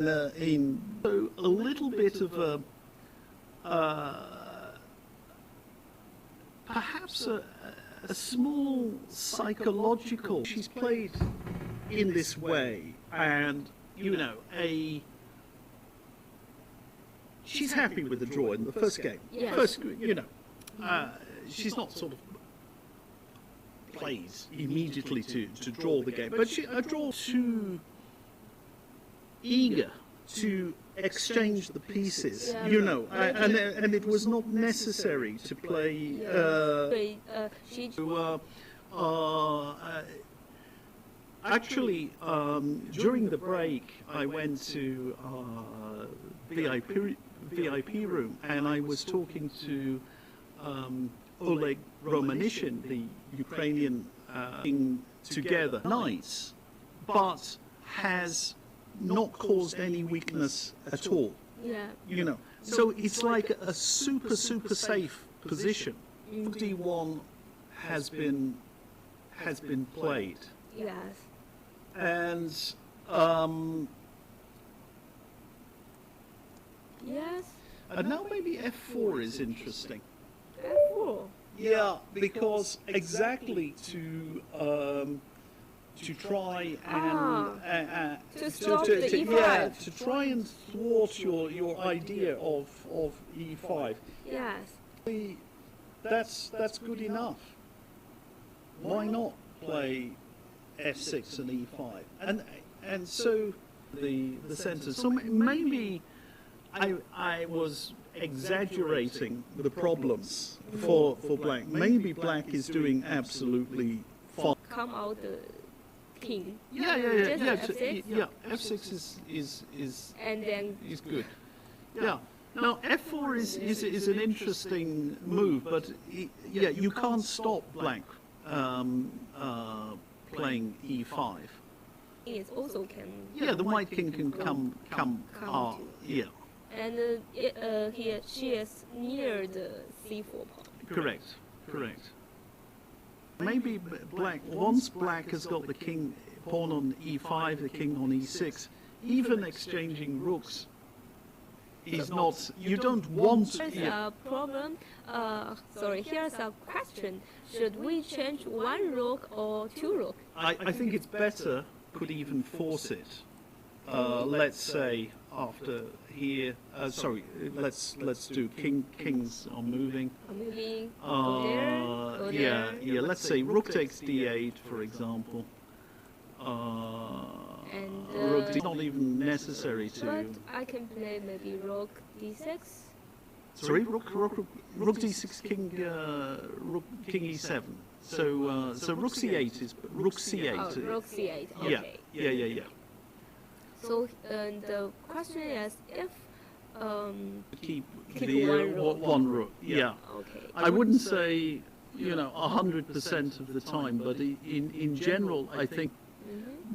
in so a little bit of a perhaps a small psychological. She's played in this way, and she's happy with the draw in the first game. Yes. First, she's not sort of plays immediately to draw the game, but a draw too eager to exchange the pieces, and it was not necessary to play. Actually, during the break, I went to VIP room, and I was talking to Oleg Romanishin, the Ukrainian, together. Nice, but has not caused any weakness at all. Yeah. So it's like a super safe position. D1 has been played. Yes. And Yes. and now maybe F4 is interesting. F4. Yeah, because exactly to try and To stop the E5. to try and thwart your idea of E5. Yes. That's good enough. Why not play F6 and E5? And so the center. So maybe I was exaggerating the problems for black. Maybe black is doing absolutely fine. Come out the king. Yeah. Just F6? Yeah, F6 is And then is good. Yeah. Now F4 is an interesting move, but you can't stop black playing E5. it also can. Yeah, the white king can come. to. Yeah. And she is near the C4 pawn. Correct. Maybe black, once black has got the king pawn on E5, the king on E6, even exchanging rooks is not, you don't want to. Here's a problem, here's a question. Should we change one rook or two rook? I think it's better, could even force it. Let's say after here, let's do kings are moving. Moving, go there. Yeah, let's say rook takes D8, for example. Rook D, not even necessary to. But I can play maybe rook D6. Sorry, rook D6, rook king E7. So rook C8 is rook C8. Oh, rook C8. Okay. Yeah. So the question is if Keep one rook. one rook. Yeah. Okay. I wouldn't say 100% of the time, but in general, I think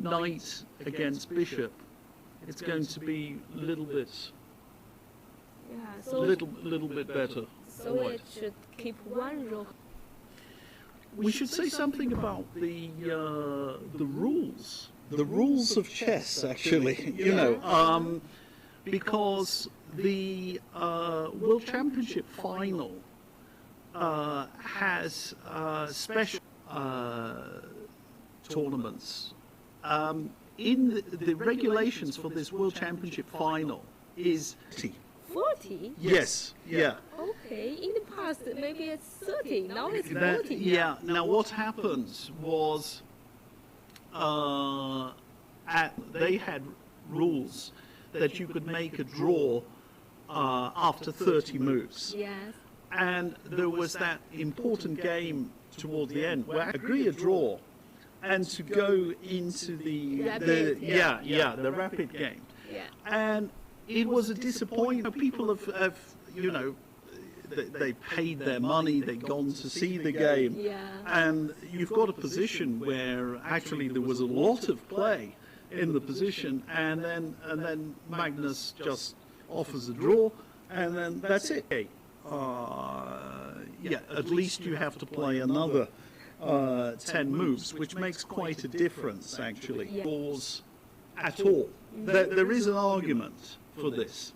knight against bishop, it's going to be a little bit better. So it should keep one rook. We should say something about the rules. The rules of chess, actually, because the World Championship final has special tournaments. In the regulations for this World Championship final is 40? Yes, yeah. Okay, in the past maybe it's 30, now it's 40. Yeah, now what happened was they had rules that you could make a draw after 30 moves. Yes. And there was that important game toward the end where I agree a draw and to go into the rapid game. Yeah. And it was a disappointment. People have they paid their money, they've gone to see the game. Yeah. And you've got a position where actually there was a lot of play in the position, and then Magnus just offers a draw, and then that's it. At least you have to play another 10 moves, which makes quite a difference, actually. Yeah. at all. There is an argument for this.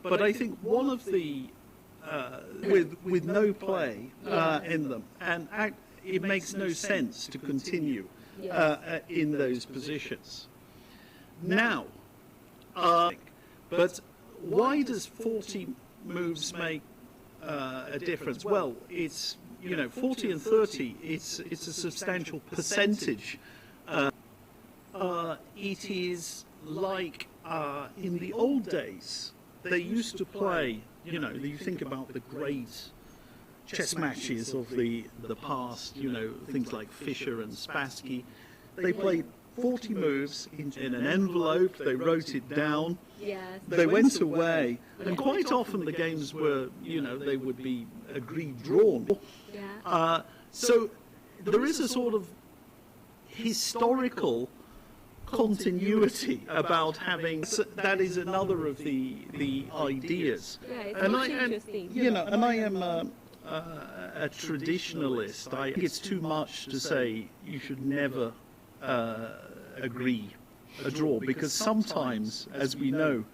But I think one of the, with no play in them, and it makes no sense to continue in those positions. Now, but why does 40 moves make a difference? Well, it's, 40 and 30, it's a substantial percentage. It is like in the old days, they used to play, you think about the great chess matches of the past, things like Fischer and Spassky. They played 40 moves in an envelope, they wrote it down, they went away, and quite often the games were, they would be agreed drawn. So there is a sort of historical continuity about having, that is another of the ideas. And I am a traditionalist. I think it's too much to say you should never agree a draw, because sometimes, as we know,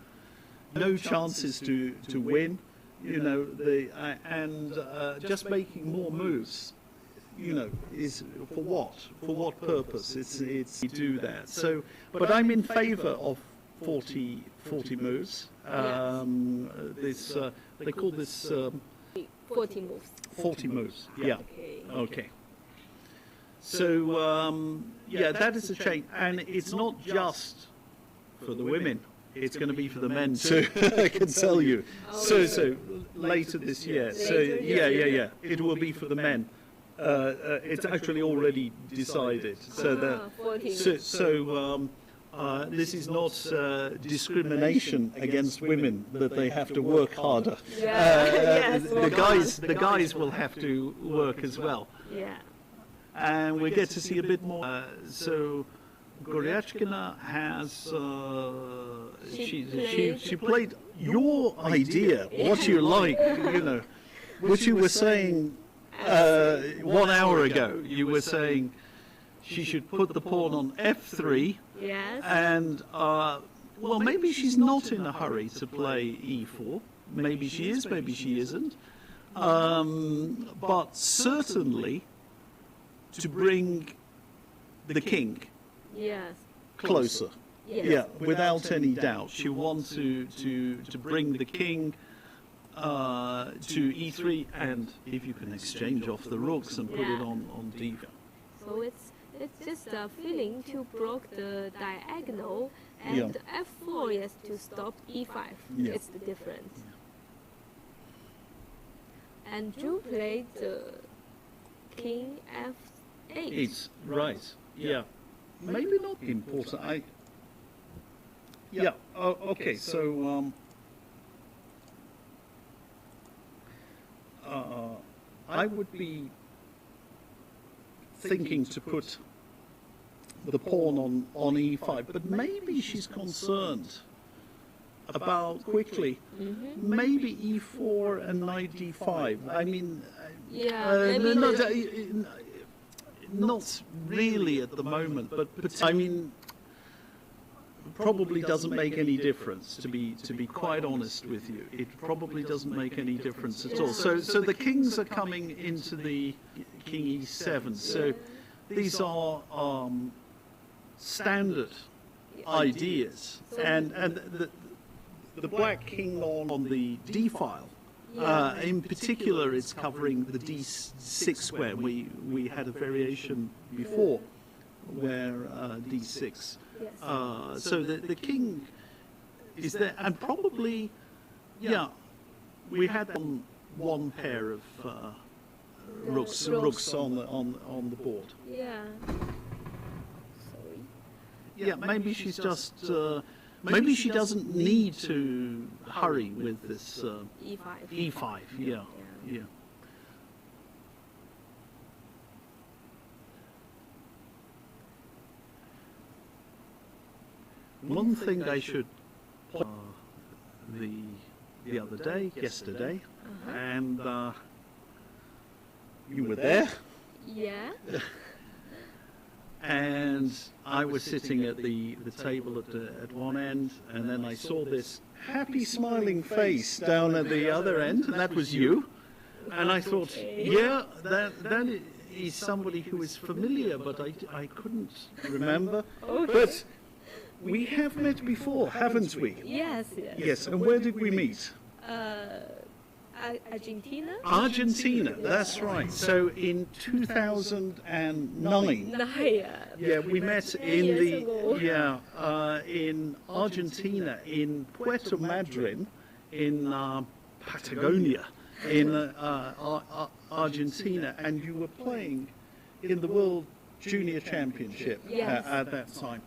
no chances to win, and just making more moves, is for what? For what purpose? It's to do that. So, but I'm in favour of 40 moves. This they call this 40 moves. 40 moves. Yeah. Okay. So that is a change, and it's not just for the women. It's going to be for the men too. I can tell you. So later this year. So it will be for the men. It's actually already decided. So this is not discrimination against women, that they have to work harder. The guys will have to work as well. And we get to see a bit more. So Goryachkina has she played your idea, what you like, which you were saying 1 hour ago. You were saying she should put the pawn on f3. Yes. And well, maybe she's not in a hurry to play e4. Maybe she is, maybe she isn't. But certainly to bring the king closer. Without any doubt. She wants to bring the king to e3, and if you can exchange off the rooks and put it on d4. So it's just a feeling to block the diagonal, and f4 is to stop e5. It's the difference. And Drew played king f8. It's right. Maybe not important. Okay. So I would be thinking to put the pawn on e5, but maybe she's concerned about quickly. Maybe e4 and knight d5. I mean, not really at the moment, but I mean, probably doesn't make any difference. To be quite honest with you, it probably doesn't make any difference at all. So the kings are coming into the king e7. So these are standard ideas, and the black king on the d file. In particular, it's covering the d6 square. We had a variation before where d6. So the king is there, and probably, we had one pair of rooks on the board. Maybe she's just. Maybe she doesn't need to hurry with this e5. One thing I should yesterday, and you were there. and I was sitting at the table at one end, and then I saw this happy smiling face down at the other end, and that was you. And I thought, yeah, that is somebody who is familiar, but I couldn't remember. But we have met before, haven't we? Yes, yes. Yes, and where did we meet? Argentina? Argentina, that's right. So in 2009. Yeah, we met in in Argentina, in Puerto Madryn, in Patagonia, in Argentina, and you were playing in the World Junior Championship at that time.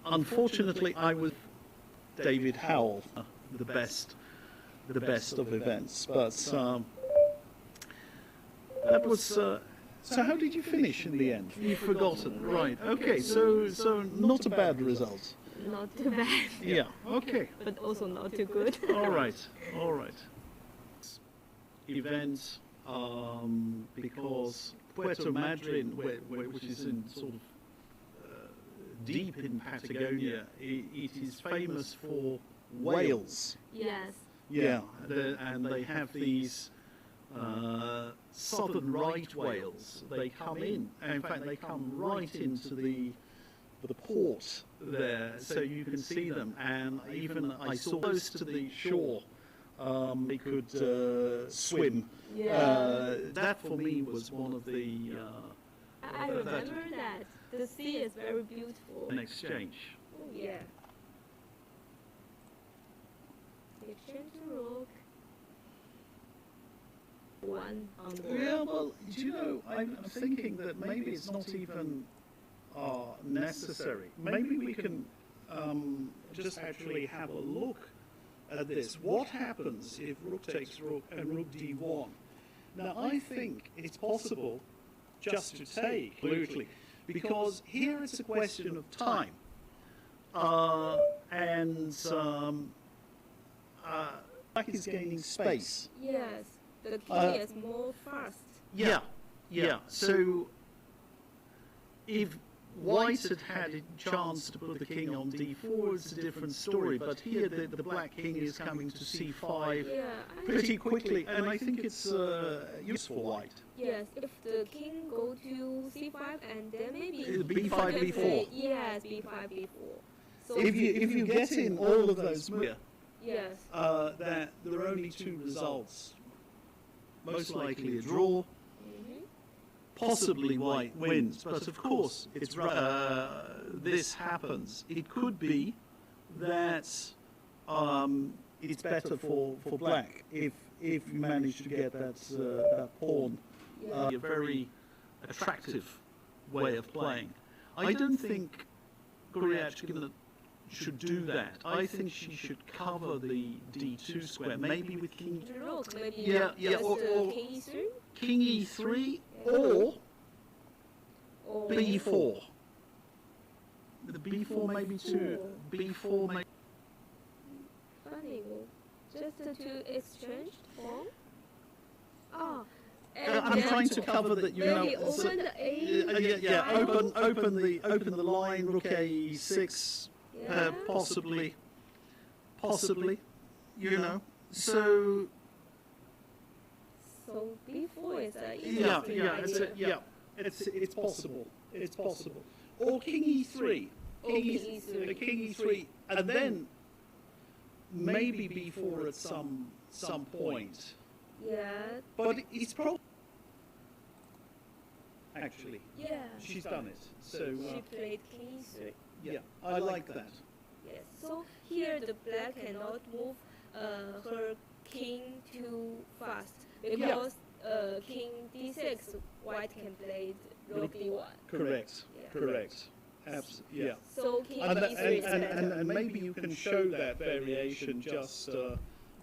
Unfortunately, I was David Howell, the best of events, but that was. So how did you finish in the end? You've forgotten, right? Okay, so not a bad result. Not too bad. Yeah. Okay. But also not too good. All right. All right. Events, because Puerto Madryn, which is in sort of deep in Patagonia, it is famous for whales. Yes. Yeah, and they have these southern right whales. They come in. In fact, they come right into the port there, so you can see them. And even I saw close to the shore. They could swim. Yeah. That for me was one of the. I remember that. The sea is very beautiful. An exchange. Yeah. Exchange rook. One on the board. Yeah, well, do you know, I'm thinking that maybe it's not even necessary. Maybe we can just actually have a look at this. What happens if rook takes rook and rook d1? Now, I think it's possible just to take, absolutely, because here it's a question of time. Black is gaining space. Yes, the king is more fast. Yeah. So if White had a chance to put the king on d4, it's a different story. But here the black king is coming to c5 pretty quickly, and I think it's useful for White. Yes, if the king go to c5 and then maybe b5, b4. Yes, b5, b4. So if you get in all of those moves, yes, that there are only two results. Most likely a draw. Possibly White wins, but of course it's this happens. It could be that it's better for Black if you manage to get that pawn. A very attractive way of playing. I don't think Goryachkina should do that. I think she should cover the d2 square, maybe with king. rook, maybe or king e3. King e3 or b4. The b4 maybe too. B4 maybe. Funny, just to exchange pawn. Oh. I'm trying to cover that. You know. Open the a. Open the line. Rook a6. Possibly. You know. So b4 is a It's possible. It's possible. Or king e3. King e3, and then maybe b4 at some point. Yeah. But it's probably actually. Yeah. She's done it. So she played king e3. Yeah, I like that. Yes. So here the black cannot move her king too fast because king d6, white can play rook d1. Correct. Yeah. Correct. Yeah. So king And, d3 is better. and maybe you can show that variation. Just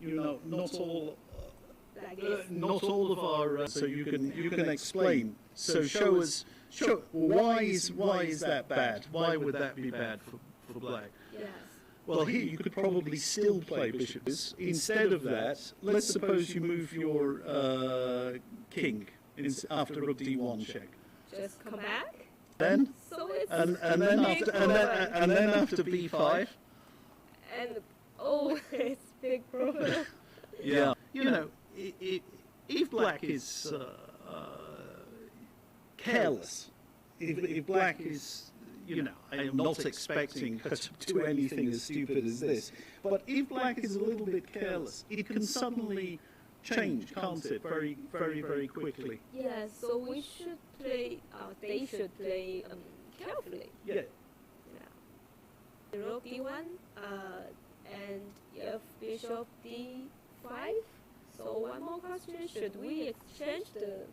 you know, not all. Like this. Not all of our. So you can explain. So show why is that bad? Why would that be bad for black? Yes. Well, here you could probably still play bishops. Instead of that, let's suppose you move your king after rook d1 check. just come back. Then So it's and then big after problem. and then after b5. And oh, it's big problem. Yeah, you know, if black is careless, if black is, you know, I am not expecting her to do anything as stupid as this, but if black is a little bit careless, it can suddenly change, can't it, very, very, very quickly. Yes, so we should play, they should play carefully. Yeah. Yeah. Rook d1, and if bishop d5. So one more question, should we exchange the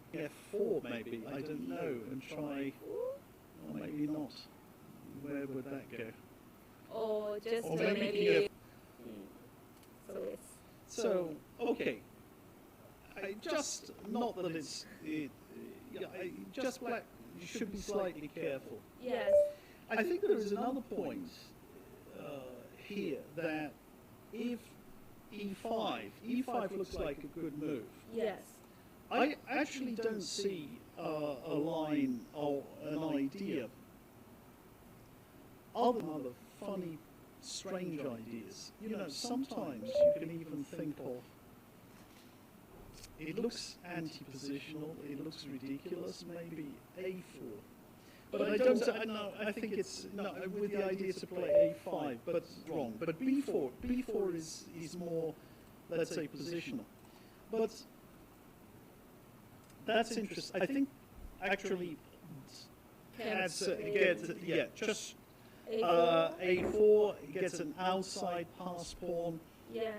F4 maybe, I don't know, and try, or maybe not. Where would that go? or just Or maybe, maybe so it's So, okay. Just, not that it's, just black, you should be slightly careful. yes, I think there is another point here that if e5 looks like a good move. yes, I actually don't see a line or an idea other than other funny, strange ideas. You know, sometimes you can even think of, it looks anti-positional, it looks ridiculous, maybe a4. But I don't know, I think it's, no, with the idea to play a5, but it's wrong. But b4 is more, let's say, positional. But that's interesting. I think actually adds, just a4 gets an outside pass pawn, yes,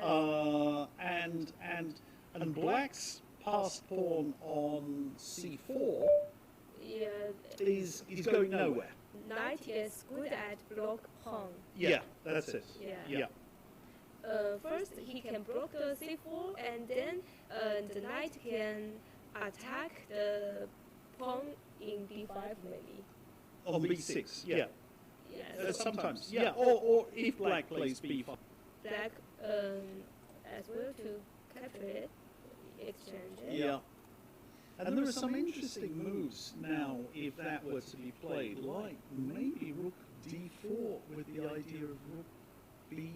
and black's passed pawn on c4 yeah. is going nowhere. Knight is good at block pawn. Yeah, that's it. Yeah. First he can block the c4, and then the knight can attack the pawn in d5 maybe. On b6, yeah. Yes. Sometimes, yeah. Or if black plays b5. Black as well to capture it, exchange it. Yeah. And there are some interesting moves now if that were to be played, like maybe rook d4 with the idea of rook b4.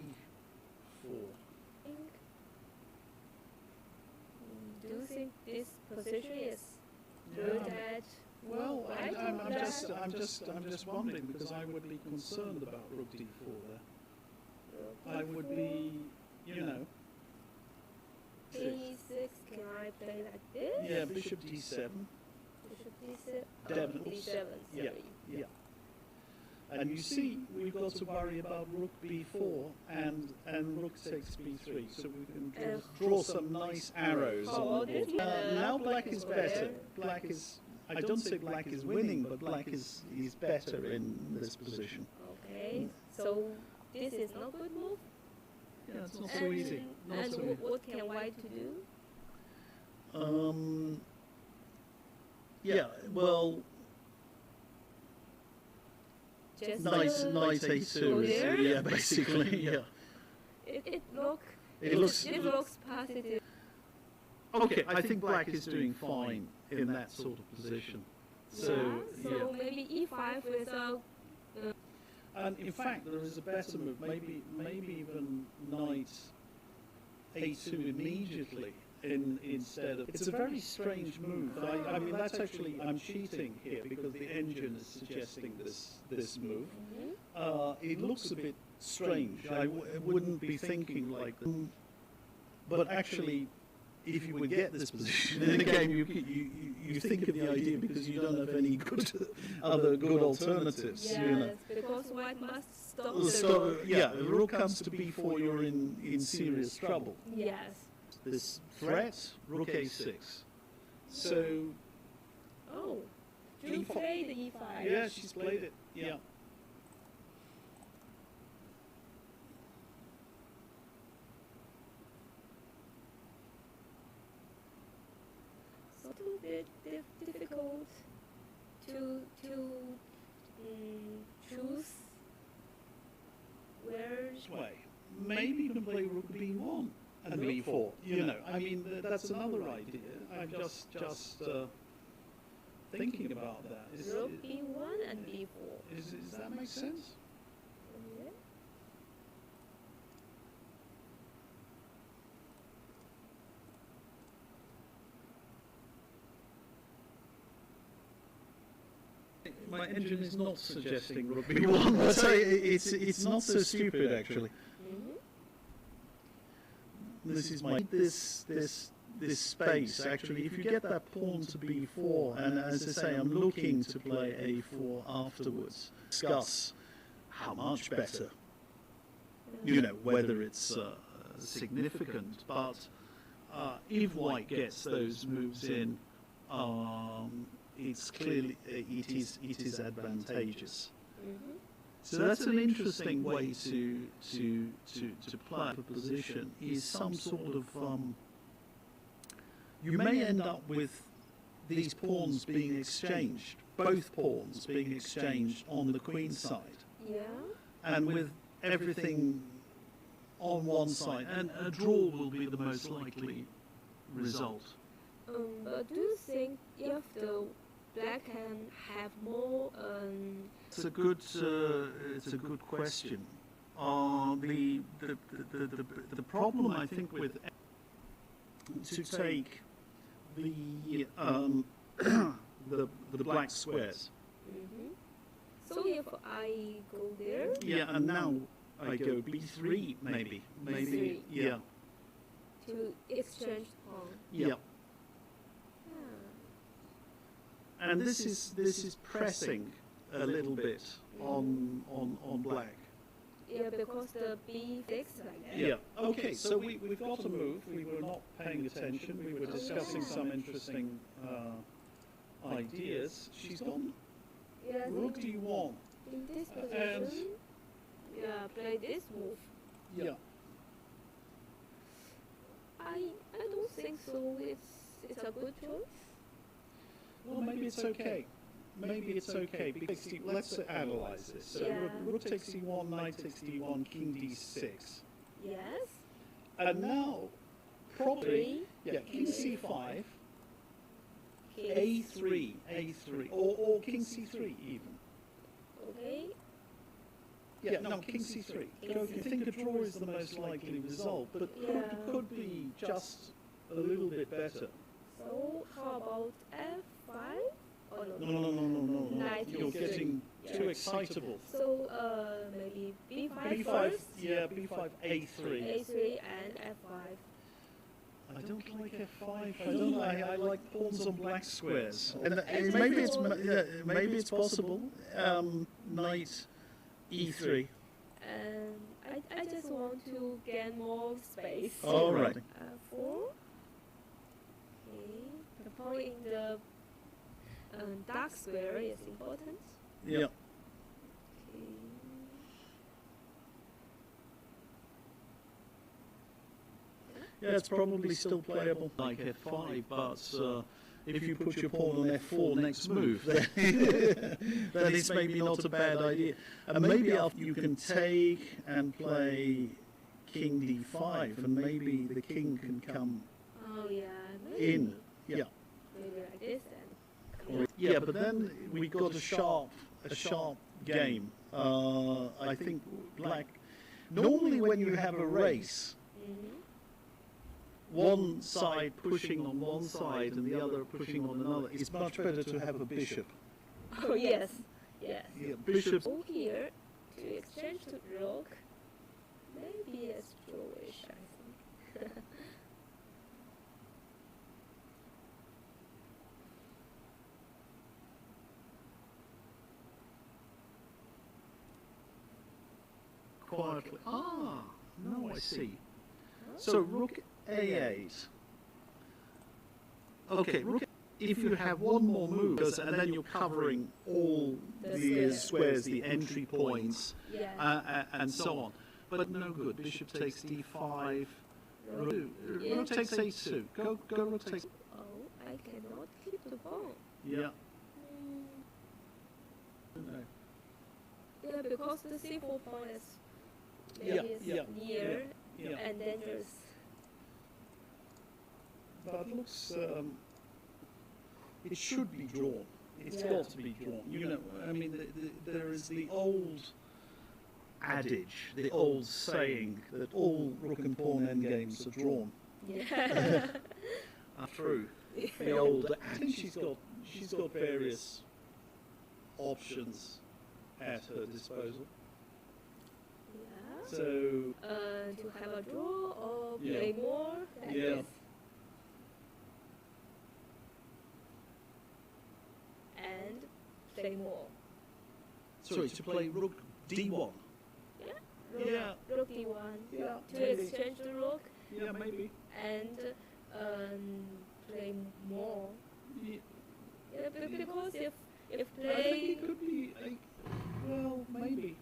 Do you think this position is Yeah. good at Well, white? I'm just wondering, because I would be concerned about rook d4 there. I would be, you know. d6, can I play like this? Yeah, bishop d7. Bishop d7. Definitely. D7, sorry. Yeah, yeah. And you see, we've got to worry about rook b4 and rook takes b3, so we can draw some nice arrows. Oh, on the board. Now black is better. Black is, I don't say black is winning, but black is better in this position. Okay, so this is not good move. Yeah, it's not so easy. Not And so easy. what can white to do? Yeah, well, Just knight a2 go is, there? yeah, basically, yeah. It looks positive. Okay, I think black is doing fine in that sort of position. So, yeah, so maybe e5 without. And in fact, there is a better move. Maybe even knight a2 immediately instead of. It's a very strange move. I mean, that's actually, I'm cheating here because the engine is suggesting this move. It looks a bit strange. I wouldn't be thinking like that. But actually, if you would get this position in the game, you think of the idea because you don't have any other good alternatives. Yes, You know. because white must stop So, the yeah, the rook comes to b4, you're in serious trouble. Yes. This threat, rook a6. So, Oh, you E5. play the e5. yeah, she's played it. Yeah. So a little bit difficult to choose where. This way. Maybe you can play rook b1 and b4. You know, I mean, that's another idea. I'm just thinking about that. Rook B1 and B4. Does that make sense? Yeah. My engine is not suggesting Rook B1, but it's not so stupid actually. This is my this space actually. If you get that pawn to B4, and as I say, I'm looking to play A4 afterwards. Discuss how much better. You know, whether it's significant, but if White gets those moves in, it's clearly it is advantageous. So that's an interesting way to play a position. Is some sort of you may end up with these pawns being exchanged, both pawns being exchanged on the queen side. Yeah. And with everything on one side, and a draw will be the most likely result. But do you think if the black can have more? It's a good question. The problem I think with to take the the black squares. So if I go there. Yeah, and now I go B3 maybe. B3. Yeah. To exchange pawn. Yeah. And this is pressing a little bit on black. Yeah, because the B6 like that. Yeah. Okay. So we've got a move. We were not paying attention. We were discussing some interesting ideas. She's gone. Yeah. Rook D1. In this position. And yeah, play this move. yeah. I don't think so. It's a good choice. Well, maybe it's okay. Maybe it's okay. Because let's analyze this. So Yeah. rook takes D1, knight takes D1, king D6. Yes. And now, probably, Three. king C5, King A3, or king C3 even. Okay. Yeah, no, king C3. So if you think a draw is the most likely result, but Yeah. could be just a little bit better. So how about F5? Oh no. No. Knight You're E3. getting Yeah. too excitable. So maybe B5 B5, first. yeah, B5, A3. A3 and F5. I don't like F5. I don't. I like pawns on black squares. And F5 maybe it's possible. Knight E3. And I just want to get more space. All right. 4. Okay. The pawn in the dark square is important. Yeah. Okay. Yeah, it's probably still playable. Like F5, but if you put your pawn on F4 next move, then it's maybe not a bad idea. And maybe after you can take and play king D5, and maybe the king can come Oh yeah. Maybe. in. Yeah. Maybe like this then. Yeah, but then we got a sharp game. I think black. Normally, when you have a race, one side pushing on one side and the other pushing on another, it's much better to have a bishop. Oh yes. Yes. Yeah, bishops. Go here to exchange to rook. Maybe it's drawish, I think. Quietly. Ah, no, I see. So rook A8. Okay, rook. If you have one more move, and then you're covering all the squares, the entry points, Yeah. and so on. But no good. Bishop takes D5. Rook, Yeah. rook takes A2. Go rook takes. Oh, I cannot keep the pawn. Yeah. Yeah, because the C4 pawn is Yeah, maybe yeah, near yeah. and dangerous. But looks. It should be drawn. It's Yeah. got to be drawn. You know, I mean, there is the old adage, the old saying that all rook and pawn endgames are drawn. Yeah. Are true. The old. I think she's got various options at her disposal. Yeah. So To have a draw or Yeah. play more. Like Yeah. this. And play more. sorry, to play rook d1. Rook, Yeah. rook d1. Yeah. To maybe. exchange the rook Yeah, maybe. and play more. Yeah, Yeah, because if I think play it could be. Well, maybe.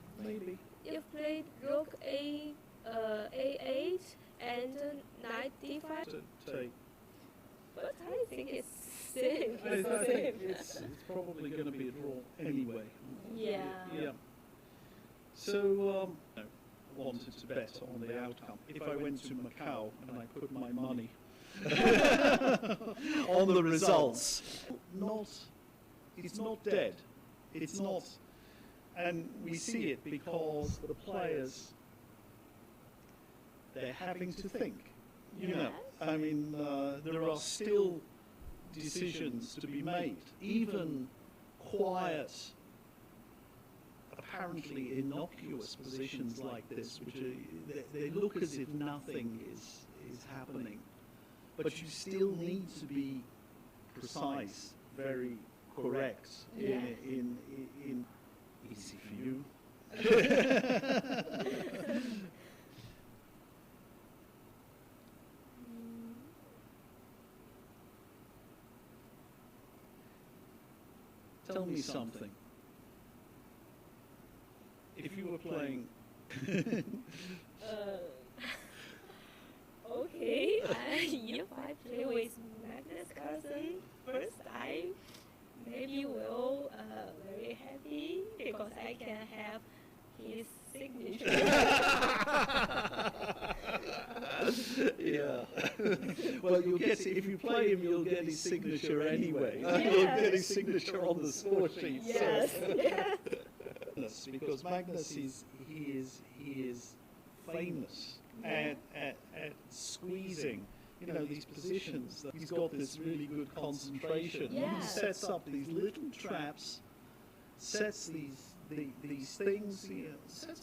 if played rook a8 and knight d5, To take. but I think it's same. I think it's probably going to be a draw anyway. Yeah. Yeah. So, I wanted to bet on the outcome. If I went to Macau and I put my money on the results, it's not dead. It's not, and we see it because the players, they're having to think. You know, I mean, there are still decisions to be made, even quiet, apparently innocuous positions like this, which they look as if nothing is happening, but you still need to be precise, very correct in easy for you. Tell me something. If you were playing, Okay, if I play with Magnus Carlsen first, I maybe will very happy because I can have his signature. yeah. Well, you'll get if you play him, you'll get his signature anyway. Yes. You'll get his signature on the score sheet. Yes. Yes. Because Magnus is famous at squeezing, you know, these positions. He's got this really good concentration. Yeah. He sets up these little traps, sets these things, you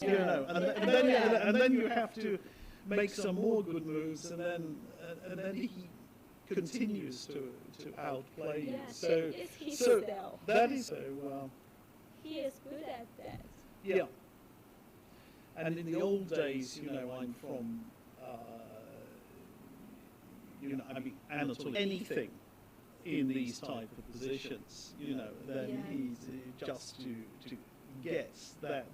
know, and then you have to make some more good moves, and then he continues to outplay you. Yes, So it's his so style. that is so. He is good at that. Yeah. And in the old days, you know, I'm from, you know, I mean, Anatoly, anything in these type of positions, you know, then Yeah. he's just to get that,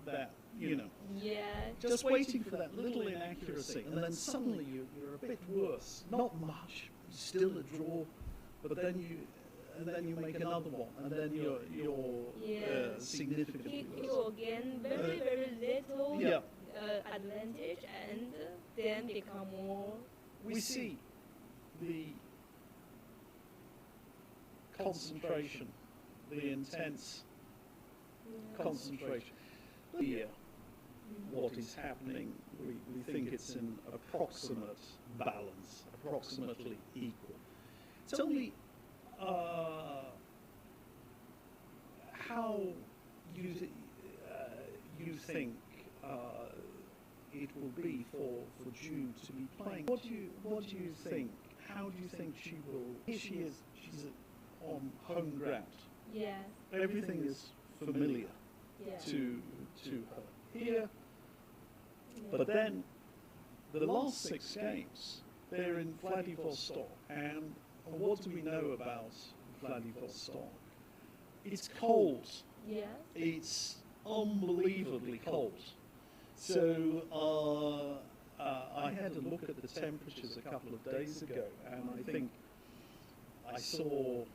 you know, Yeah. just waiting for that little inaccuracy, and then suddenly you're a bit worse. Not much, still a draw, but then you make another one, and then you're Yeah. significantly He worse. will gain very little Yeah. advantage and then become more. We see the concentration, the intense concentration. Here, what is happening, we think it's an approximate balance, approximately equal. Tell me how you think it will be for Jude to be playing. What do you think? How do you think she will? Here she is. She's on home ground. Yes. Everything is familiar Yeah. to her here. But then the last 6 games, they're in Vladivostok, and what do we know about Vladivostok? It's cold. Yes. It's unbelievably cold. So I had a look at the temperatures a couple of days ago, and I think I saw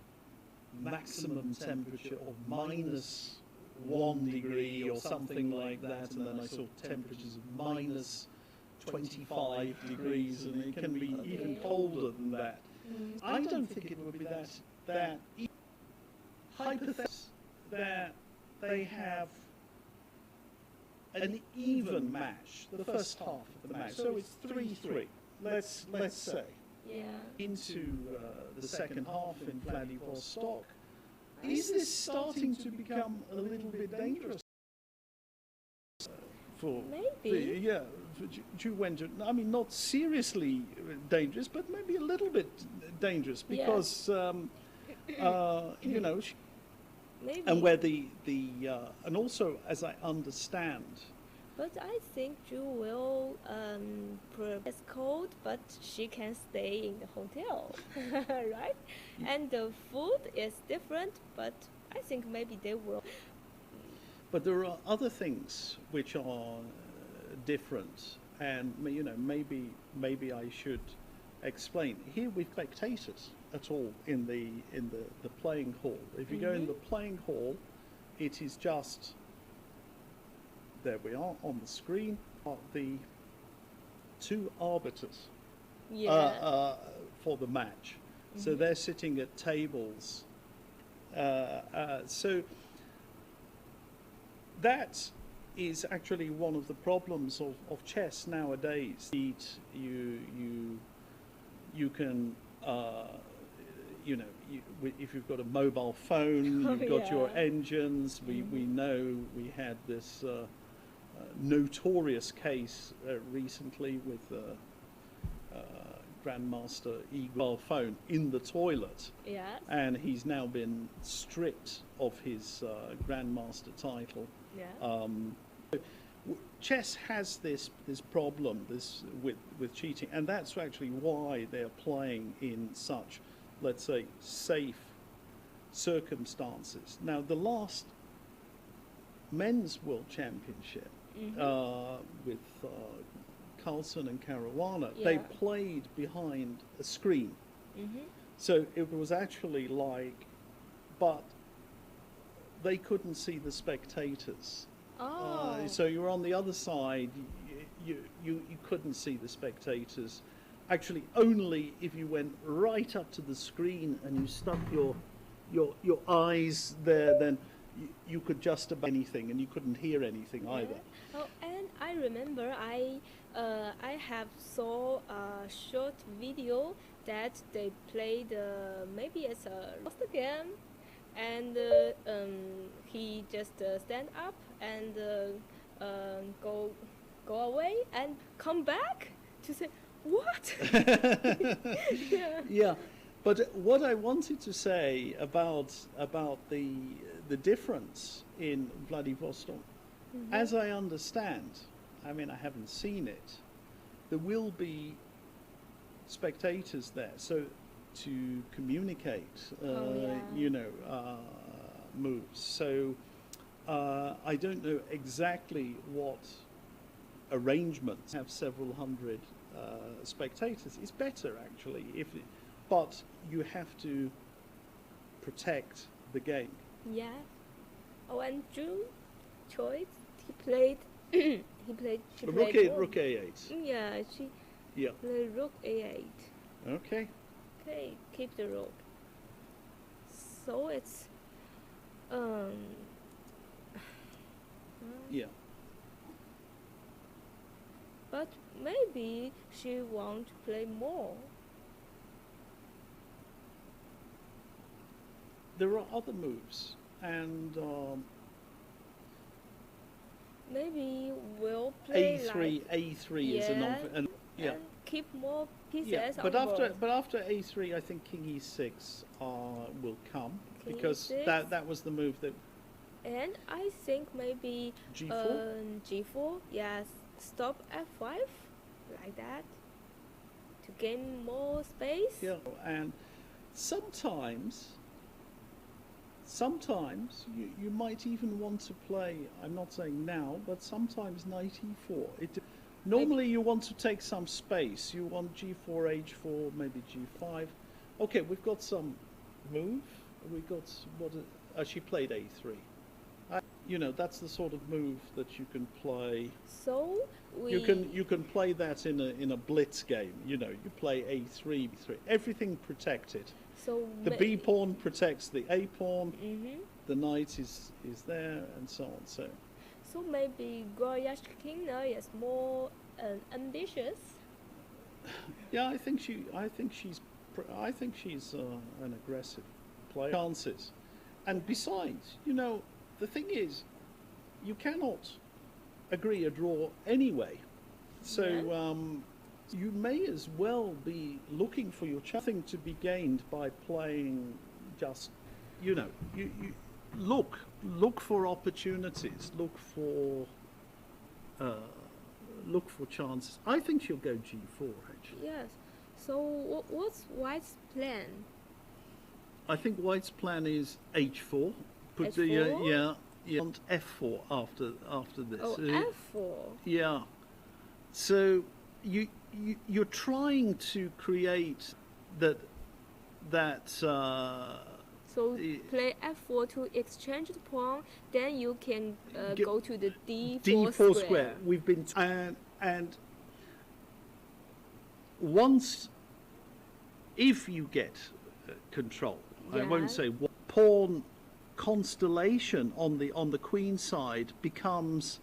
maximum temperature of -1 degree or something like that, and then I saw temperatures of -25 degrees, and it can be even colder than that. I don't think it would be that hypothetically that they have an even match, the first half of the match. So it's 3-3. Let's say Yeah. into the second half in Vladivostok. Is this starting to become a little bit dangerous for Maybe. I mean, not seriously dangerous, but maybe a little bit dangerous because you know, Maybe. and where the and also, as I understand, But I think Ju will it's cold, but she can stay in the hotel, right? And the food is different, but I think maybe they will. but there are other things which are different, and you know, maybe I should explain. Here we've spectators at all in the playing hall. If you go in the playing hall, it is just, there we are on the screen, are the two arbiters for the match. So they're sitting at tables. So that is actually one of the problems of chess nowadays. You can you know, if you've got a mobile phone, you've got your engines. We know we had this notorious case recently with Grandmaster Igor phone in the toilet. Yes. And he's now been stripped of his Grandmaster title. Yeah. Chess has this problem with cheating, and that's actually why they're playing in such, let's say, safe circumstances. Now, the last men's world championship with Carlsen and Caruana, they played behind a screen. So it was actually like, but they couldn't see the spectators. Oh. So you were on the other side, you couldn't see the spectators. Actually, only if you went right up to the screen and you stuck your eyes there, then you could just about anything, and you couldn't hear anything either. Oh, and I remember I have saw a short video that they played maybe it's a lost game, and he just stand up and go away and come back to say what? Yeah, but what I wanted to say about the difference in Vladivostok, as I understand, I mean, I haven't seen it, there will be spectators there, so to communicate, you know, moves. So I don't know exactly what arrangements have several hundred spectators. It's better actually, but you have to protect the game. Yeah. Oh, and June choice he played Rook A8. Yeah, she played Rook A8. Okay. Okay, keep the rook. So it's Yeah. But maybe she want to play more. There are other moves, and maybe we'll play A3 is a non. And and keep more pieces. Yeah, on board. but after A3, I think King E6 will come, King because E6. that was the move that. And I think maybe G4. G4. Yes, stop F5 like that to gain more space. Yeah, and sometimes you might even want to play. I'm not saying now, but sometimes knight E4. Normally you want to take some space. You want G4, H4, maybe G5. Okay, we've got some move. We got what? She played A3. you know, that's the sort of move that you can play. So we You can play that in a blitz game. You know, you play a3, b3, everything protected. so The b pawn protects the a pawn. Mm-hmm. The knight is there, and so on. So maybe Goryachkina is more ambitious. Yeah, I think she's an aggressive player. Chances, and besides, you know, the thing is, you cannot agree a draw anyway. So you may as well be looking for your nothing to be gained by playing just, you know, you look for opportunities, look for chances. I think she'll go g4 actually. Yes. So what's White's plan? I think White's plan is h4. Put the H4? yeah, and f4 after this. Oh, f4. Yeah. So you're trying to create that. So play f4 to exchange the pawn, then you can go to the d4 square. We've been and once, if you get control, I won't say what, pawn constellation on the queen side becomes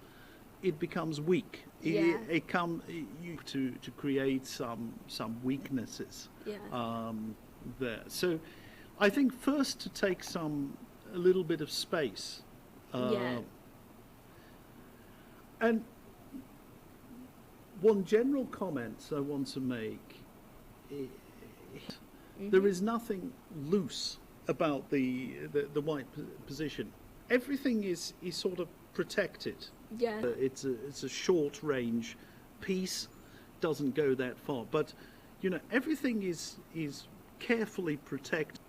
weak. Yeah. It to create some weaknesses. Yeah. There. So I think first to take a little bit of space. Yeah. And one general comment I want to make, there is nothing loose about the white position. Everything is sort of protected. Yeah. It's a short range piece, doesn't go that far, but you know, everything is carefully protected.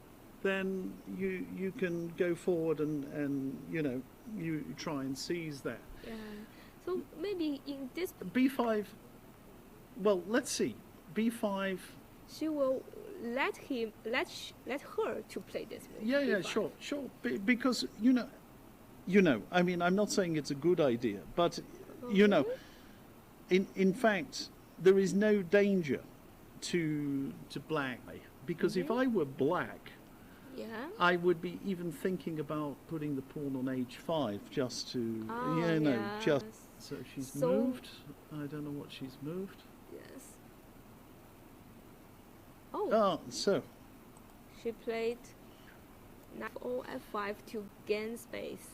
Then you can go forward and you know, you try and seize that. Yeah. So maybe in this b5, well, let's see. b5. she will let her to play this move. Yeah, b5. sure. Because you know, I mean, I'm not saying it's a good idea, but you know, in fact, there is no danger to black, because if I were black, yeah, I would be even thinking about putting the pawn on h5 just to, just so she's moved. I don't know what she's moved. Yes. Oh. Oh, so She played knight or f5 to gain space.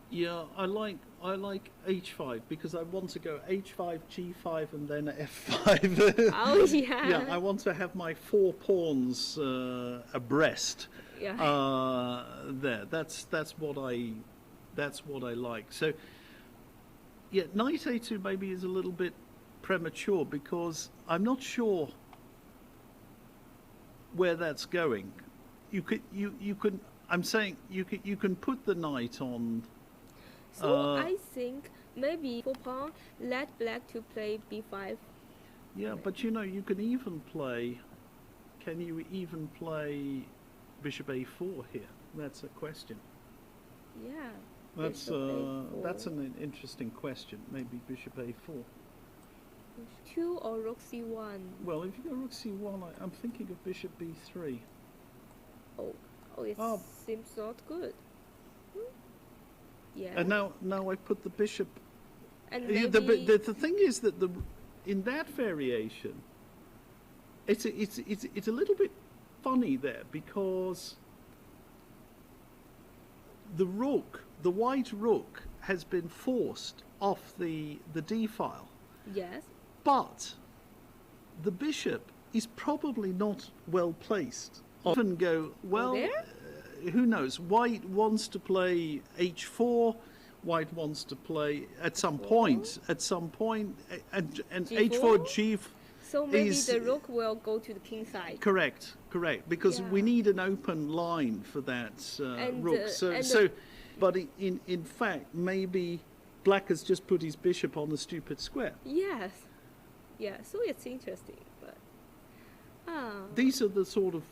yeah, I like h5 because I want to go h5, g5, and then f5. Oh yeah. Yeah, I want to have my 4 pawns abreast. Yeah. There. That's what I like. So yeah, knight a2 maybe is a little bit premature because I'm not sure where that's going. You can I'm saying you can put the knight on. So I think maybe for pawn, let black to play b5. Yeah, but you know, you can even play. Can you even play bishop a4 here? That's a question. Yeah. That's bishop a4. that's an interesting question. Maybe bishop a4. 2 or rook c1. Well, if you go rook c1, I'm thinking of bishop b3. Oh, it seems not good. Yeah. And now I put the bishop. And The maybe thing is that in that variation, it's a little bit funny there because the white rook has been forced off the d file, yes. but the bishop is probably not well placed. Often go well. There? Who knows? White wants to play h4. White wants to play at some point, and G4? h4 g. So maybe the rook will go to the king side. Correct. Because we Yeah. need an open line for that rook. But in fact, maybe black has just put his bishop on the stupid square. Yes. Yeah. So it's interesting, but Ah. These are the sort of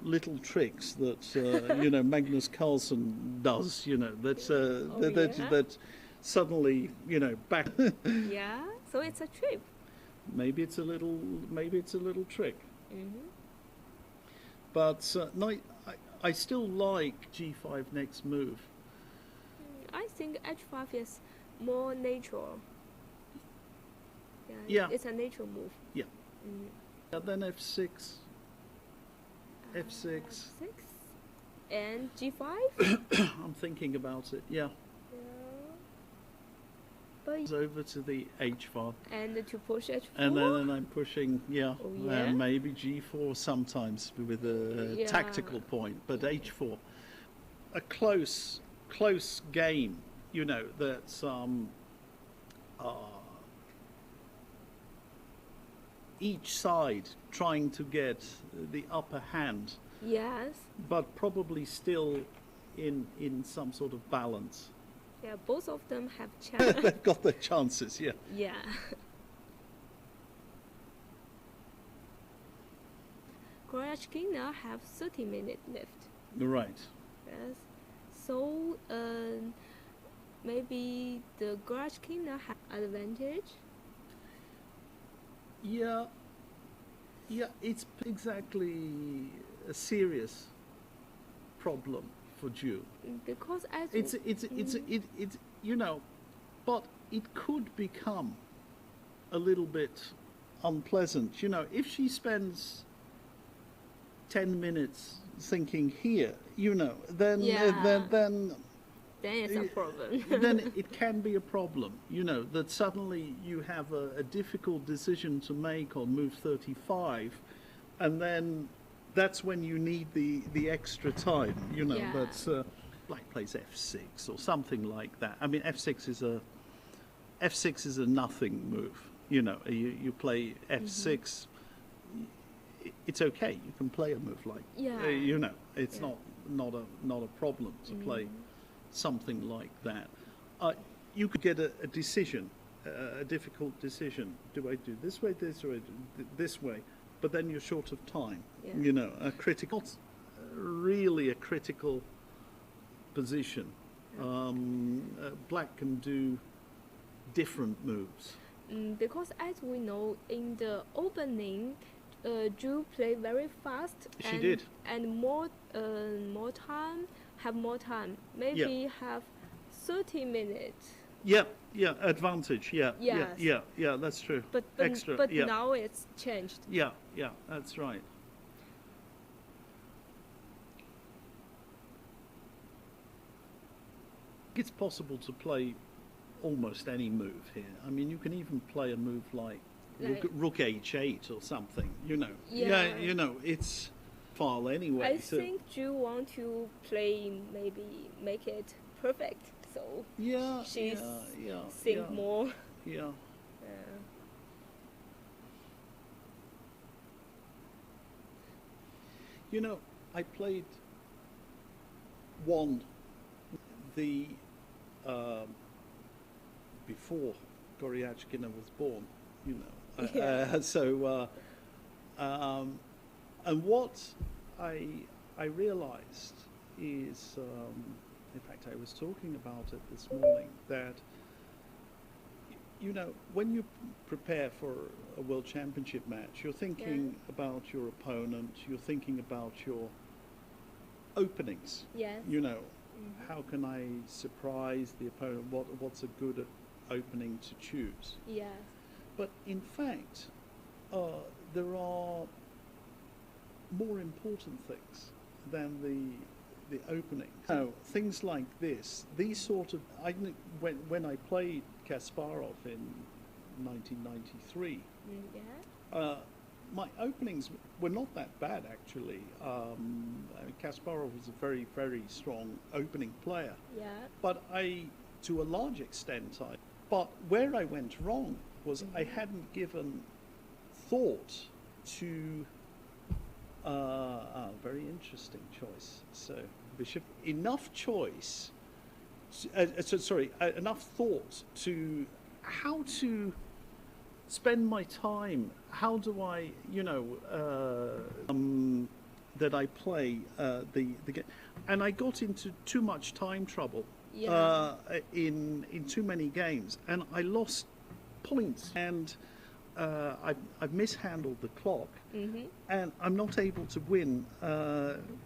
little tricks that Magnus Carlsen does. That suddenly back. Yeah. So it's a trip. Maybe it's a little trick. Mm-hmm. But no, I still like G5 next move. I think H5 is more natural. Yeah. It's a natural move. Yeah. Mm. And then F6. F6. F6 and G5. I'm thinking about it. Yeah. Yeah. But It's over to the H file. and to push H4. And then I'm pushing, Oh, yeah? maybe G4 sometimes with a Yeah. tactical point, but H4, a close game, that's each side trying to get the upper hand, Yes. but probably still in some sort of balance. Yeah, both of them have chance. They've got their chances, yeah. Yeah. Gorachkina have 30 minutes left. Right. Yes. So maybe the Gorachkina have advantage. Yeah, it's exactly a serious problem for Jew. Because as It's but it could become a little bit unpleasant. If she spends 10 minutes thinking here, then Yeah. then then it's a problem. then it can be a problem, that suddenly you have a difficult decision to make on move 35, and then that's when you need the extra time, Yeah. but Black plays F6 or something like that. I mean, F6 is a nothing move, you play F6, it's okay, you can play a move like, Yeah. it's Yeah. not a problem to play something like that. You could get a decision, a difficult decision. Do I do this way, this way? But then you're short of time. Yeah. A critical, not really a critical position. Black can do different moves. Because as we know, in the opening, Drew played very fast. She did. And more time, have more time. Maybe have 30 minutes. Yeah, advantage. Yeah, Yes. yeah, that's true. But Extra. but yeah. now it's changed. Yeah, that's right. It's possible to play almost any move here. I mean, you can even play a move like Rook H8 or something, Yeah. it's file anyway. I think Drew want to play, maybe make it perfect. So yeah, she's yeah, think more. Yeah. I played one before Goryachkina was born, Yeah. And what I realized is, in fact, I was talking about it this morning, that when you prepare for a world championship match, you're thinking about your opponent, you're thinking about your openings. Yes. How can I surprise the opponent? What's a good opening to choose? Yes. But in fact, there are more important things than the opening. Now, things like this, these sort of, when I played Kasparov in 1993, Yeah. my openings were not that bad actually. Kasparov was a very, very strong opening player. Yeah. But to a large extent, but where I went wrong was I hadn't given thought to, very interesting choice. So Bishop, enough choice, enough thought to how to spend my time? How do I, that I play the game? And I got into too much time trouble in too many games, and I lost points, and I've mishandled the clock, and I'm not able to win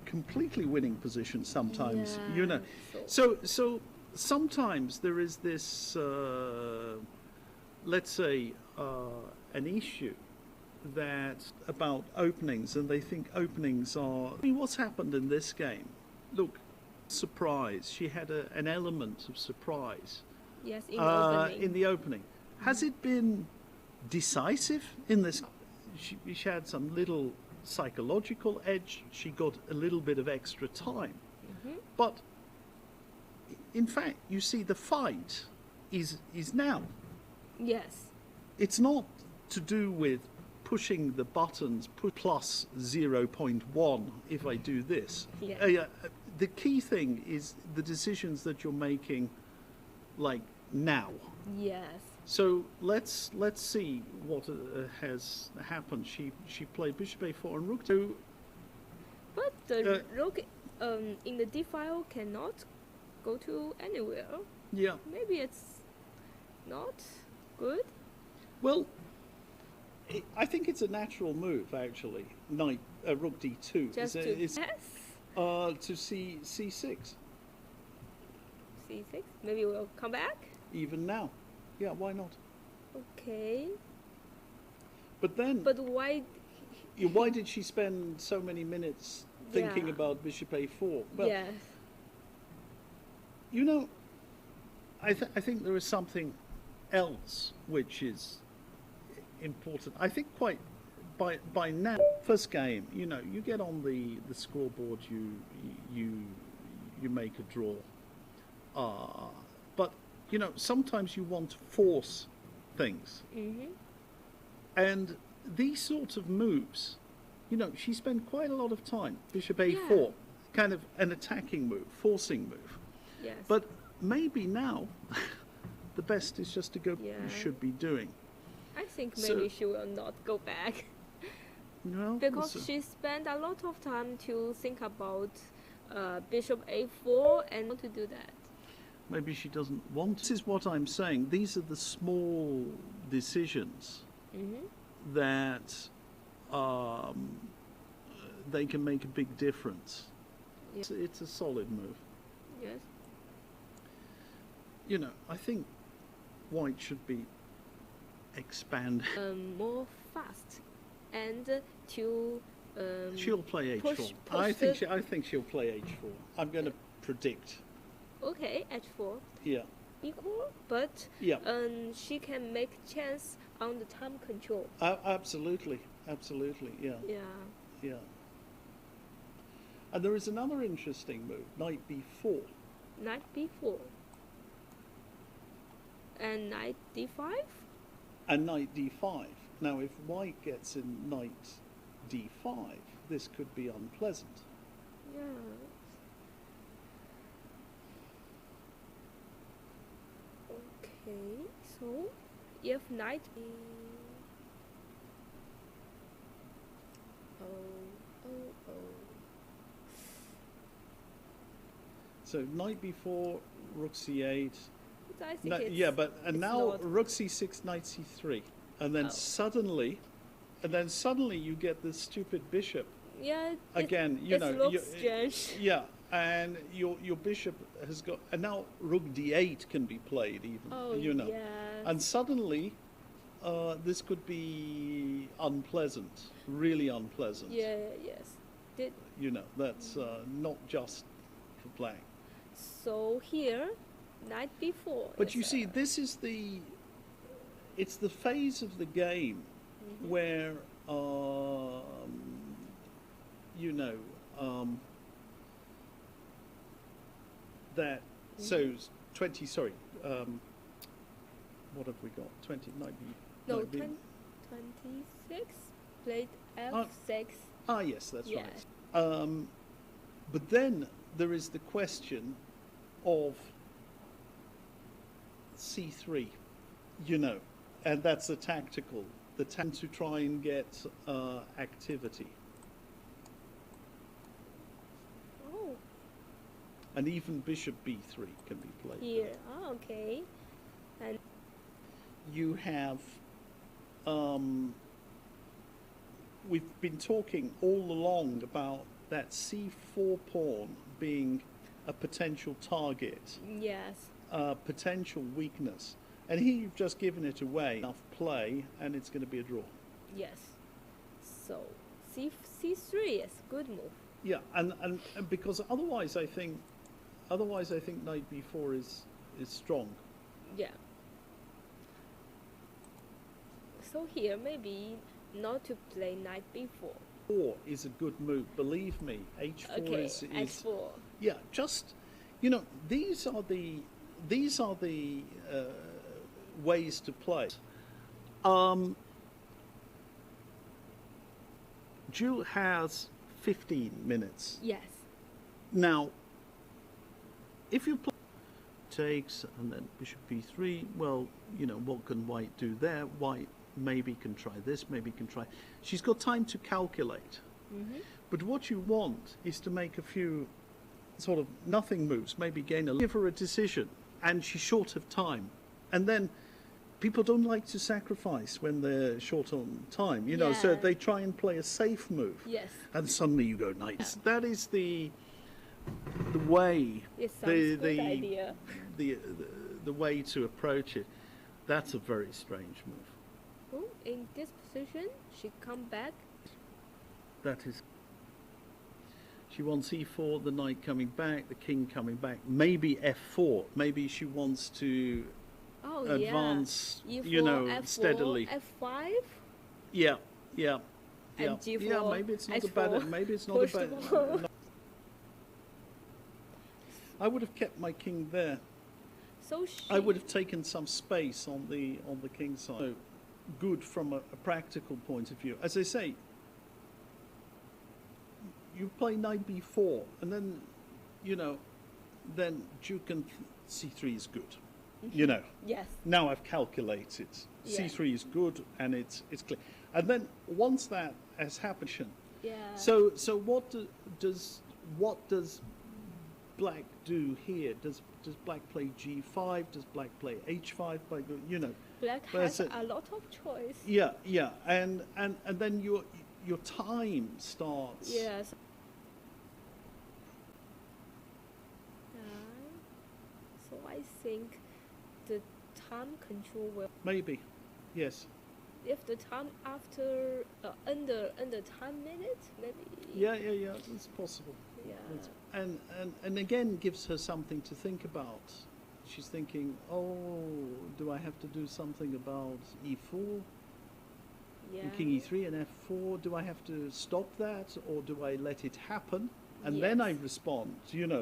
completely winning positions sometimes. So sometimes there is this, let's say, an issue that about openings, and they think openings are. I mean, what's happened in this game? Look, surprise. She had an element of surprise. Yes, in the opening. In the opening. Has it been decisive in this? She had some little psychological edge. She got a little bit of extra time. But in fact, you see, the fight is now. Yes. It's not to do with pushing the buttons, put plus 0.1 if I do this. The key thing is the decisions that you're making, like now. Yes. So let's see what has happened. She played bishop a4 and rook 2. But the rook in the d file cannot go to anywhere. Yeah. Maybe it's not good. Well, I think it's a natural move actually. Knight rook d2. Just to to c6. c6. Maybe we'll come back. Even now. Yeah, why not? Okay. But then. But why? Why did she spend so many minutes thinking about bishop a4? Well, yes. You know, I think there is something else which is important. I think quite by now, first game, you get on the scoreboard, you make a draw. But sometimes you want to force things. And these sorts of moves, she spent quite a lot of time. Bishop a4, kind of an attacking move, forcing move. Yes. But maybe now, the best is just to go. You should be doing. I think maybe she will not go back. No, because she spent a lot of time to think about bishop a4 and want to do that. Maybe she doesn't want to. This is what I'm saying. These are the small decisions that they can make a big difference. Yeah. It's a solid move. Yes. I think white should be expanded. More fast, and to she'll play h4. push I think she'll play h4. I'm going to predict. Okay, h4. Yeah. Equal, but she can make chance on the time control. Absolutely. Yeah. Yeah. And there is another interesting move, knight b4. Knight b4. And knight d5? And knight d5. Now, if white gets in knight d5, this could be unpleasant. Yeah. Okay, so if knight b... So knight b4, rook c8. I think now rook c6, knight c3, and then suddenly you get this stupid bishop. Yeah. Again, it looks strange. Yeah, and your bishop has got, and now rook d8 can be played even. Yes. And suddenly, this could be unpleasant, really unpleasant. Yeah. Yes. That's not just for black. So here, knight b4. But you see, this is it's the phase of the game where, that, so 20, sorry, what have we got? 20, knight b. No, knight b. 26, played f6. Yes, that's right. But then there is the question of c3, and that's the tactical. The tend to try and get activity, Oh, and even bishop b3 can be played. here. Oh, okay. And You have, we've been talking all along about that c4 pawn being a potential target, yes, a potential weakness. And here you've just given it away. Enough play, and it's going to be a draw. yes. So c3 is good move. Yeah, and because otherwise I think knight b4 is strong. Yeah. So here maybe not to play knight b4. 4 is a good move, believe me. h4 Okay, is h4. yeah. Just these are the ways to play. Ju has 15 minutes. Yes. Now, if you play takes and then bishop b3, well, what can white do there? White maybe can try this, maybe can try. She's got time to calculate. Mm-hmm. But what you want is to make a few sort of nothing moves, maybe give her a decision, and she's short of time. And then people don't like to sacrifice when they're short on time, so Yeah. they try and play a safe move. Yes. And suddenly you go knight. That is the way, It sounds good idea. the way to approach it. That's a very strange move. Oh, in this position, she come back. That is. She wants e4, the knight coming back, the king coming back. Maybe f4. Maybe she wants to Oh, advance, yeah. E4, F4, steadily. F5. Yeah. And G4, yeah, maybe it's not a H4. bad. Maybe it's not Push a the bad. ball. No. I would have kept my king there. So she. I would have taken some space on the king side. So good from a practical point of view. As I say, you play knight b4, and then, then duke and c3 is good. Yes. Now I've calculated. Yeah. C3 is good, and it's clear. And then once that has happened, Yeah. so what does black do here? Does black play g5? Does black play h5? Black Well, has so- a lot of choice. Yeah, and then your time starts. Yes. So I think the time control will. Maybe, yes. If the time after under 10 minutes, maybe. Yeah, it's possible. Yeah. And again gives her something to think about. She's thinking, oh, do I have to do something about e4? Yeah. And king e3 and f4, do I have to stop that, or do I let it happen and then Yes. I respond?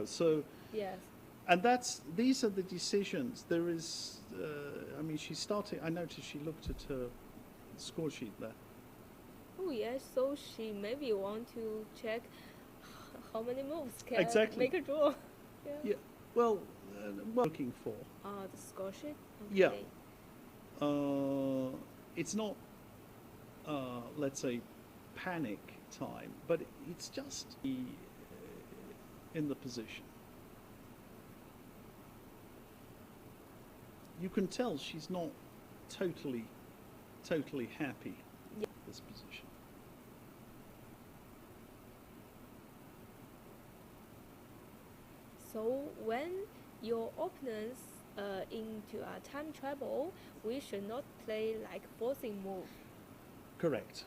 So, Yes. and these are the decisions. There is, she's starting. I noticed she looked at her score sheet there. Oh yes. So she maybe want to check how many moves can Exactly. make a draw. Yeah. Yeah. Well, looking for. The score sheet. Yeah. Okay. It's not, let's say, panic time, but it's just in the position. You can tell she's not totally happy Yeah. with this position. So when your opponents into a time trouble, we should not play like forcing move. Correct.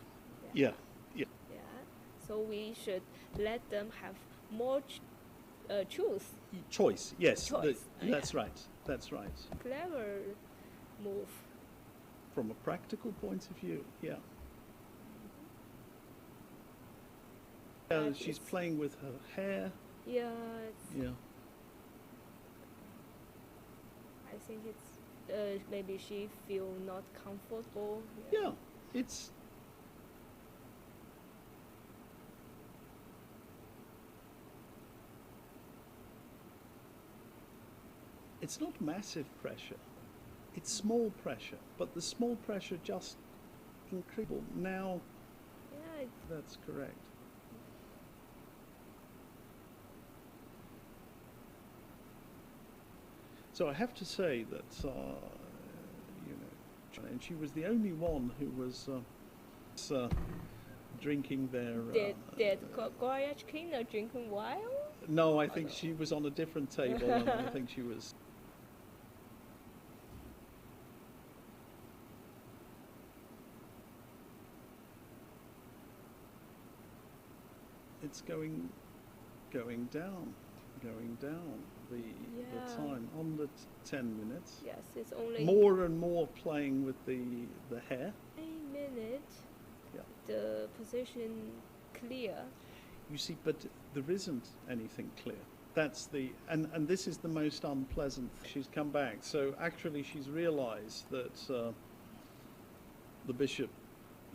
Yeah. Yeah. So we should let them have more choose. Choice. Yes. Choice, That's yeah. right. That's right. Clever move. From a practical point of view, yeah. But She's it's- playing with her hair. Yeah. Yeah. I think it's maybe she feel not comfortable. Yeah. It's not massive pressure. it's small pressure, but the small pressure just incredible. Now, Yeah, that's correct. So I have to say that, you know, and she was the only one who was drinking their. did Goyach King drinking wine? No, I think no. she was on a different table, and I think she was. It's going down. The Yeah. time on the 10 minutes. Yes, it's only More and more playing with the hair. 8 minutes. Yeah. The position clear. You see, but there isn't anything clear. That's the and this is the most unpleasant. She's come back, so actually she's realised that the bishop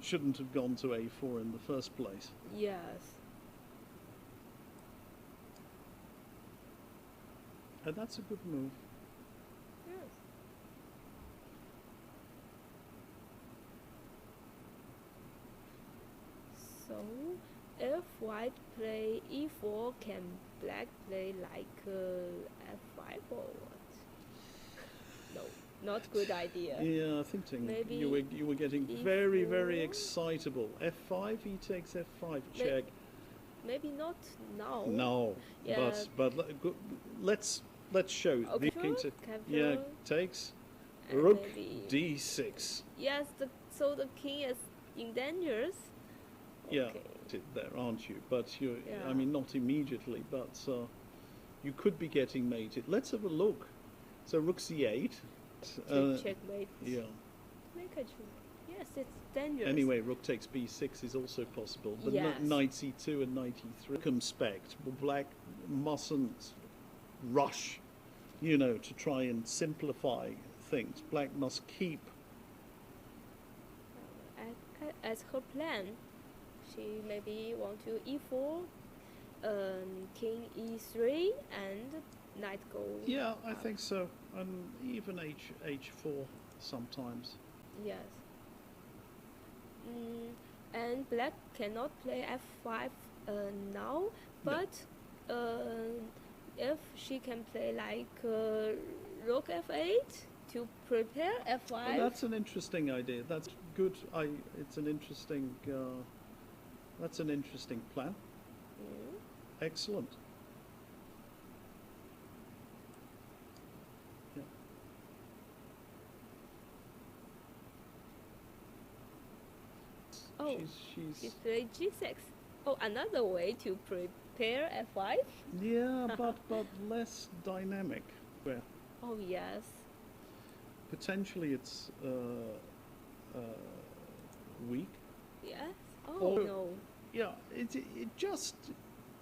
shouldn't have gone to a4 in the first place. Yes. And that's a good move. Yes. So, if white play e4, can black play like f5 or what? No, not good idea. Yeah, I think Maybe you were getting very E4? excitable. F5, he takes F5, check. Maybe not now. No, Yeah. but let's show Okay, the king to, capture, yeah, takes and rook maybe- d6. Yes, so the king is in danger. Yeah, Okay. there, aren't you? But you, Yeah. I mean, not immediately, but you could be getting mated. Let's have a look. So rook c8. Checkmate. Yeah. Make a check. Yes, it's dangerous. Anyway, rook takes b6 is also possible, but Yes. knight c2 and knight e3. Circumspect. Black mustn't rush, you know, to try and simplify things. Black must keep. As her plan, she maybe want to e4, king e3, and knight go. Yeah, I think so, and even h4 sometimes. Yes. And black cannot play f5 now, but if she can play like rook f8 to prepare f5. Well, that's an interesting idea. That's good. It's an interesting. That's an interesting plan. Excellent. Yeah. Oh, she's she played g6. Oh, another way to prepare f5. yeah, but less dynamic. Where Oh yes. potentially it's weak. Yes. Oh Or- no. Yeah, it just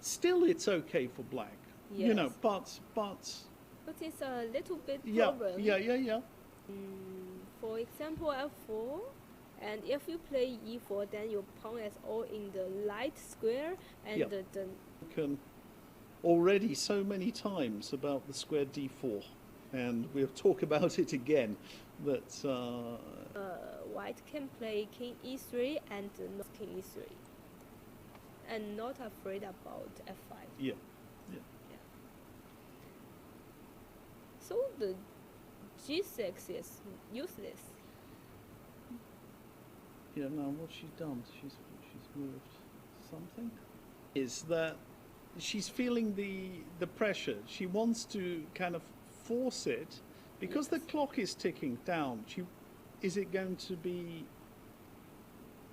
still it's okay for black. You know, Yes. but But it's a little bit yeah, problem. yeah. For example, f4, and if you play e4, then your pawn is all in the light square, and Yeah. the Can already so many times about the square d4, and we'll talk about it again. That white can play king e3 and not king e3, and not afraid about f5. yeah, So the g6 is useless. yeah. Now what she's done? She's moved something. Is that she's feeling the pressure? She wants to kind of force it because the clock is ticking down. Is it going to be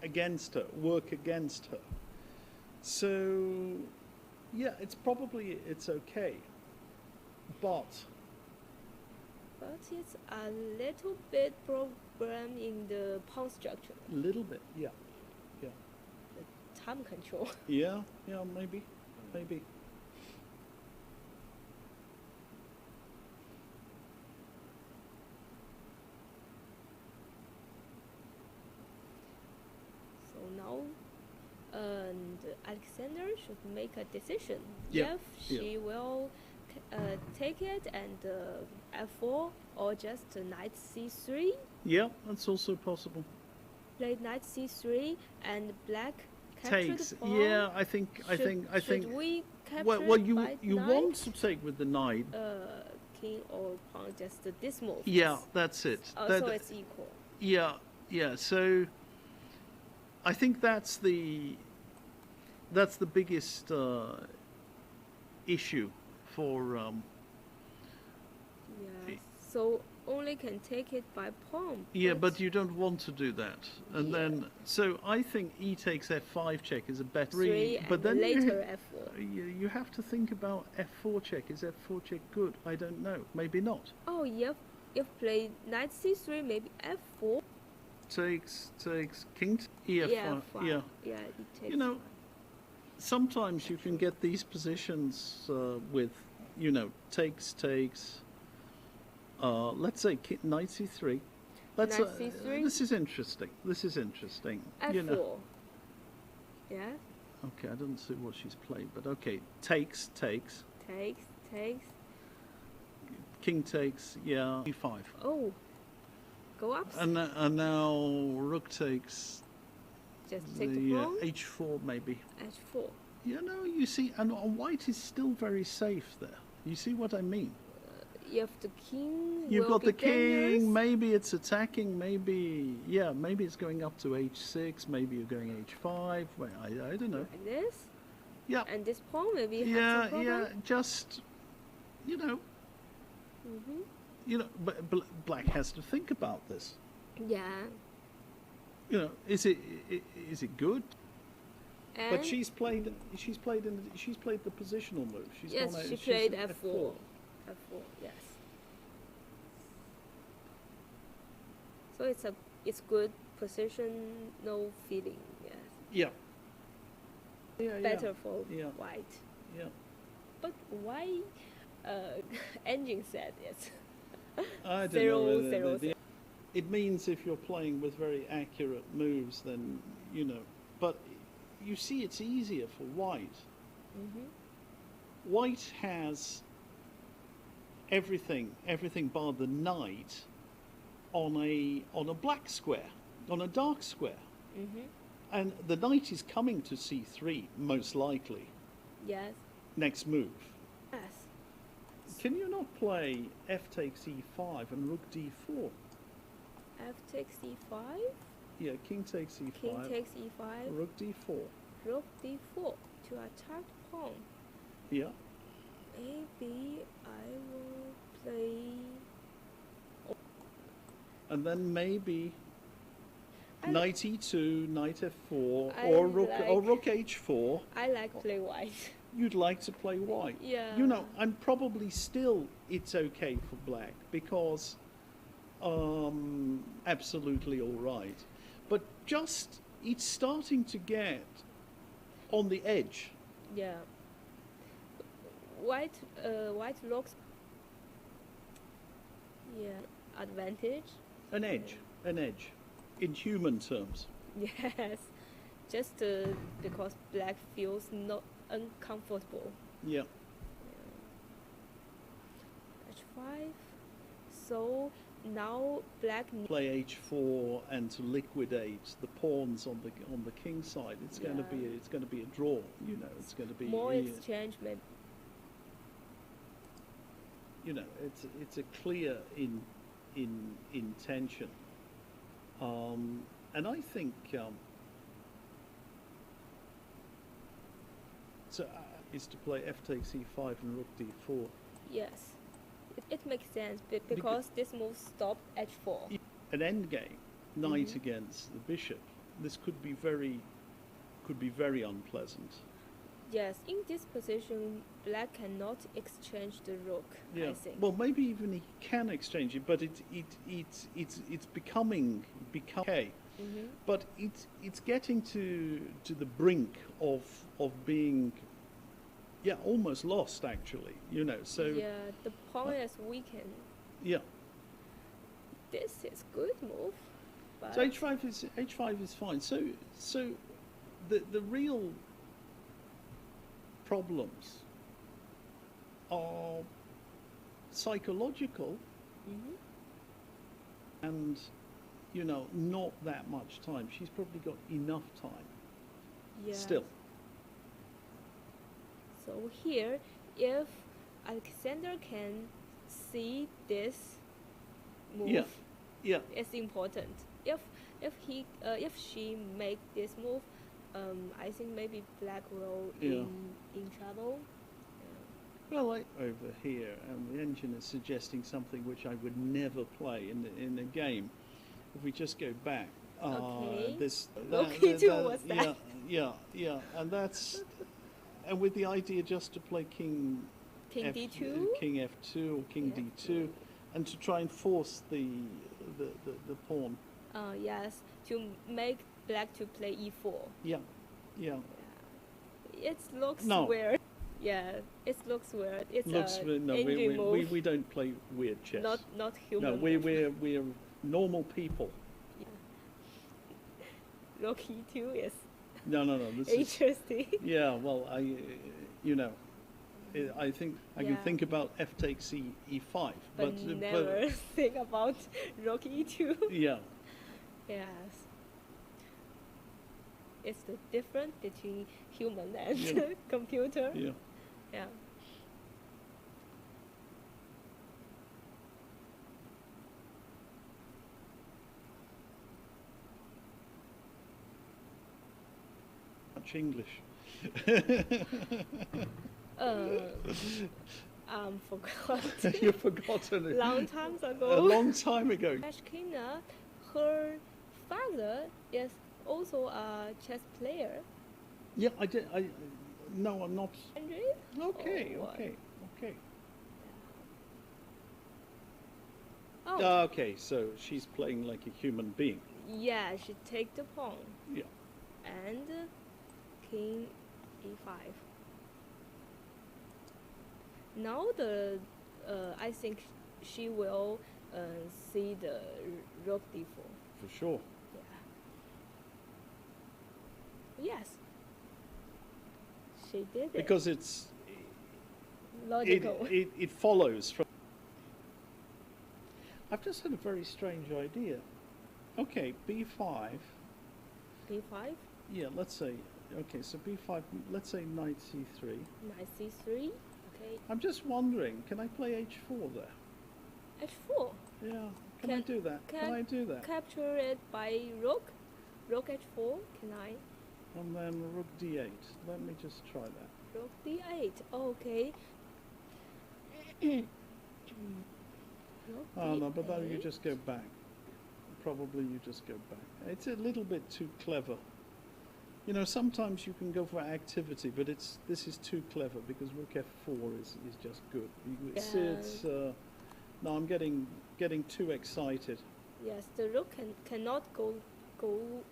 against her? Work against her? So yeah, it's okay, but. But it's a little bit problem in the pawn structure, Little bit, yeah, the time control. yeah, maybe. So now, and Alexander should make a decision Yeah, if she will take it and f4, or just knight c3. Yeah, that's also possible. Play knight c3 and black capture Takes. the pawn. Yeah, I think. Should we capture Well, it by you knight? want to take with the knight. King or pawn, just this move. Yeah, that's it. So it's equal. Yeah, yeah. So I think that's the biggest issue for. Yeah. So only can take it by pawn. Yeah, but you don't want to do that. And Yeah. then, so I think e takes f5 check is a better. Three, But and then later f4. you have to think about f4 check. Is f4 check good? I don't know. Maybe not. Oh, yeah. If play knight c3, maybe f4. Takes king e f5. Yeah, Yeah. Yeah, it takes. You know, sometimes you can get these positions with, takes. Let's say knight c3. Let's, Knight c3. This is interesting. f4. You know. Yeah. Okay, I don't see what she's played, but okay, takes. Takes. King takes, yeah, e5. Oh. Go up. And now rook takes Just take the pawn. h4 maybe. h4. You see, and white is still very safe there. You see what I mean? You have the king. You've will got be the king, dangerous. maybe it's attacking, maybe it's going up to h6, maybe you're going h5, well, I don't know. Like this. Yeah, And this pawn maybe has yeah, a problem. yeah, just, Mm-hmm. but black has to think about this. Yeah. Is it good? And But she's played the positional move. yes, she she's played at f4. f4. Yes. So it's good position, no feeling. Yes. Yeah. Yeah, Better for Yeah. white. Yeah. But why? Engine said yes. I don't Zero, know. zero, zero. It means if you're playing with very accurate moves, then But you see, it's easier for white. Mm-hmm. White has everything bar the knight on a black square, on a dark square, Mm-hmm. and the knight is coming to c3 most likely. Yes. Next move. Yes. Can you not play f takes e5 and rook d4? F takes e5. Yeah, king takes e5. King takes e5. Rook d4. Rook d4 to attack the pawn. Yeah. Maybe I will play. And then maybe I- knight e2, knight f4, I or rook like- h4. I like play white. You'd like to play white. Yeah. And probably still it's okay for black because absolutely all right. But just it's starting to get on the edge. Yeah. White looks. Yeah. Advantage. An edge. In human terms. Yes. Just because black feels not uncomfortable. Yeah. H5. So now black. Play h4 and to liquidate the pawns on the king side. It's going to be a draw. It's going to be More exchange maybe. It's a clear intention. And I think is to play f takes e5 and rook d4. Yes. It makes sense because this move stopped h4. An endgame, knight Mhm. against the bishop. This could be very unpleasant. Yes, in this position, black cannot exchange the rook. Yeah. I think. Well, maybe even he can exchange it, but it's becoming okay. Mm-hmm. But it's getting to the brink of being almost lost actually. So yeah, the pawn is weakened. yeah. This is good move. But So h5 is fine. So the real problems are psychological Mhm. and, not that much time. She's probably got enough time Yes. still. So here, if Alexander can see this move, Yeah, yeah, it's important. If she make this move, I think maybe Black will Yeah. in trouble. Well, over here, the engine is suggesting something which I would never play in a game. If we just go back, Okay. this Rook E2 was that. yeah, and with the idea just to play King D2. King F2 or King Yeah. D2, and to try and force the pawn. Yes, to make Black to play E4. Yeah, yeah. It looks No. weird. Yeah, it looks weird. It's No, engine move. we don't play weird chess. Not human. No, move. we're normal people. Rook E2 is No. This is, interesting. yeah. Well, I think I can Yeah. think about F takes E5, but never think about Rook E2. yeah, Yes. It's the difference between human and Yeah. computer. yeah. Yeah. Much English. Forgot. You've forgotten it. Long time A ago. long time ago. Ashkina, her father is also a chess player. Yeah, I did. No, I'm not. Andrew? Okay, Oh, what? okay. Oh, Okay, so she's playing like a human being. yeah, she take the pawn Yeah. and King E5. Now I think she will see the Rook D4. For sure. Yeah. Yes. She did it. Because Logical. it follows from. I've just had a very strange idea. Okay, B5. B5, Yeah, let's say. Okay, so B5. Let's say knight C3. knight C3. Okay. I'm just wondering, can I play H4 there? H4. Yeah. Can I do that? Can I do that? Capture it by Rook. Rook H4. Can I? And then Rook D8. Let me just try that. Rook D8. Okay. Rook Oh no, but then you D8. just go back. Probably you just go back. It's a little bit too clever. Sometimes you can go for activity, but this is too clever because Rook F4 is just good. No, I'm getting too excited. Yes, the Rook cannot go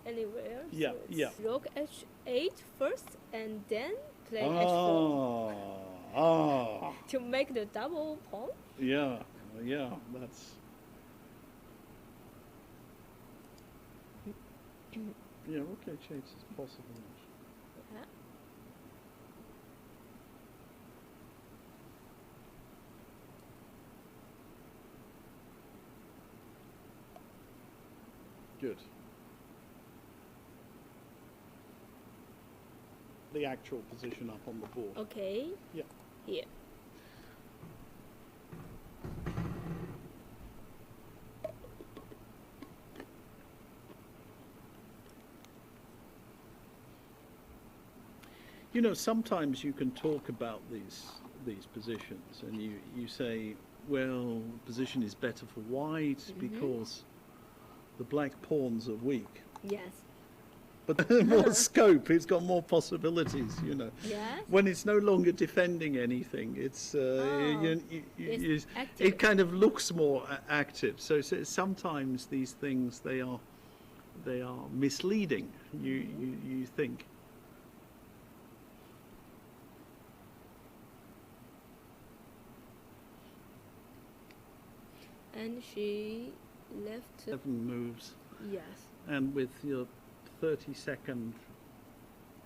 anywhere. Yeah, so it's yeah. Rook H8 first, and then play H4 to make the double pawn. Yeah, that's. Yeah, Rook H8 is possible. Yeah. Good. The actual position up on the board. Okay. Yeah. Here. Sometimes you can talk about these positions, and you say, well, the position is better for white because the black pawns are weak. Yes. But there's more scope, it's got more possibilities, Yes. When it's no longer defending anything, it's, It's active. it kind of looks more active. So sometimes these things, they are misleading, you think. And she left. 7 moves, Yes. and with your 30-second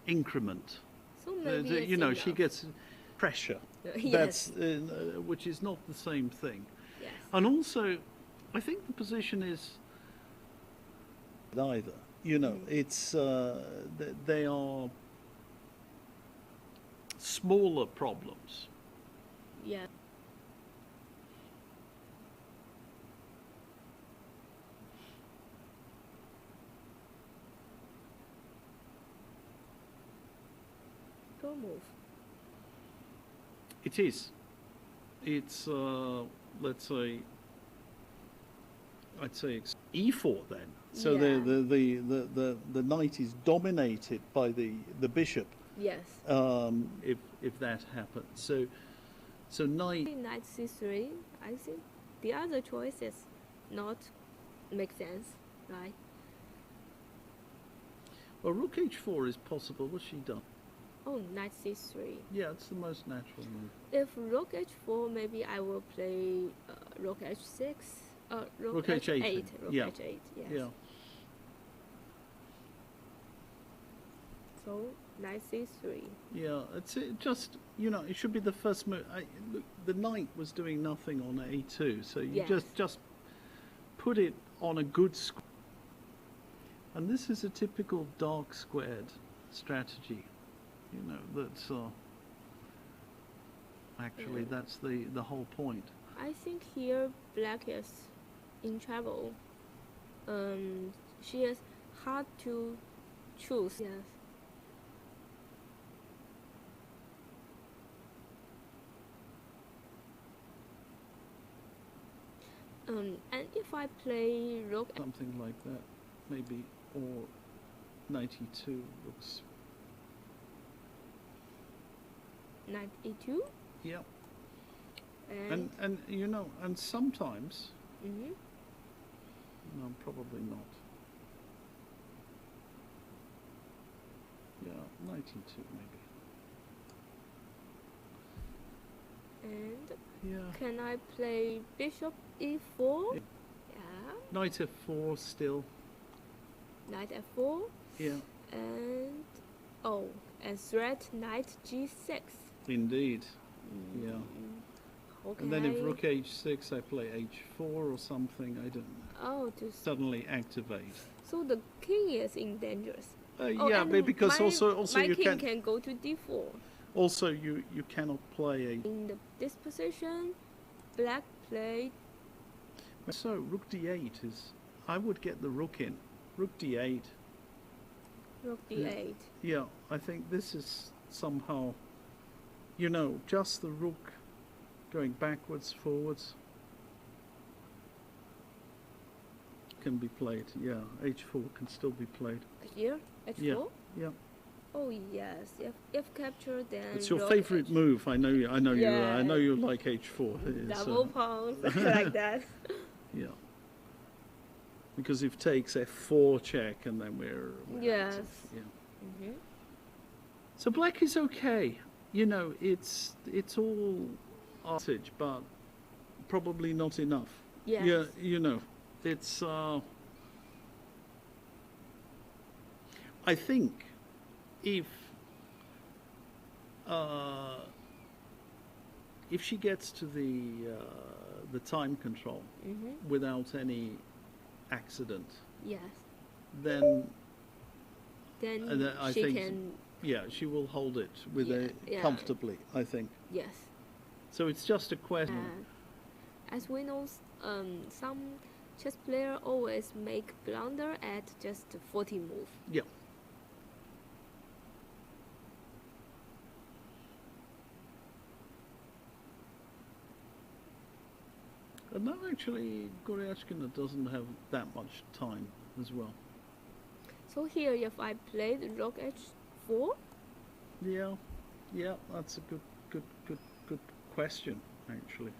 increment. So maybe it's She enough. gets pressure. Yes. which is not the same thing. Yes. And also, I think the position is either. You know, it's they are smaller problems. Yeah. Go move. It is. It's let's say. I'd say it's e4 then. So Yeah. the knight is dominated by the bishop. Yes. If that happens, so knight. Knight c3. I think the other choices not make sense, right? Well, rook h4 is possible. What's she done? Oh, knight c3. Yeah, it's the most natural move. If rook h4, maybe I will play rook h6. Rook h8. Rook Yeah. h8. Yes. Yeah. So knight c3. Yeah, just, you know, it should be the first move. Look, the knight was doing nothing on a2, so you Yes. just put it on a good square. And this is a typical dark squared strategy. You know, that's actually Yeah. that's the whole point. I think here black is in trouble. She is hard to choose. Yes. And if I play rook, Something like that, maybe, or 92 looks. knight e2, Yeah, and and you know, and sometimes, mhm. no, probably not. Yeah, 92 maybe. And Yeah, can I play bishop e4? Yeah. Yeah. knight f4 still. Knight f4, Yeah, and oh, and threat knight g6. indeed. Yeah. How can And then I? if rook h6, I play h4 or something. I don't know. Oh, Suddenly activate. so the king is in danger. Oh, Yeah, and but because my, also my you king can go to d4. also you cannot play In this position, black played. so rook d8 is. I would get the rook in. Rook d8. Rook d8. Yeah, I think this is somehow, you know, just the rook going backwards, forwards can be played. Yeah, h4 can still be played. Here, h4. Yeah, yeah. Oh yes, if captured, then It's your rook favorite move. I know you. I know you. I Yeah. know you like h4. double pawns like that. Yeah. Because if takes f4 check and then we're Yes. active. Yeah. Mhm. So black is okay. You know, it's all advantage, but probably not enough. Yes. Yeah, you know, it's. I think if she gets to the time control Mhm. without any accident, Yes. then Then I she think can. yeah, she will hold it with Yeah. comfortably. I think Yes. so. It's just a question. As we know, some chess player always make blunder at just 40 move. Yeah. And now actually, Goryachkina doesn't have that much time as well. So here, if I played rook h4, Yeah, yeah, that's a good question actually.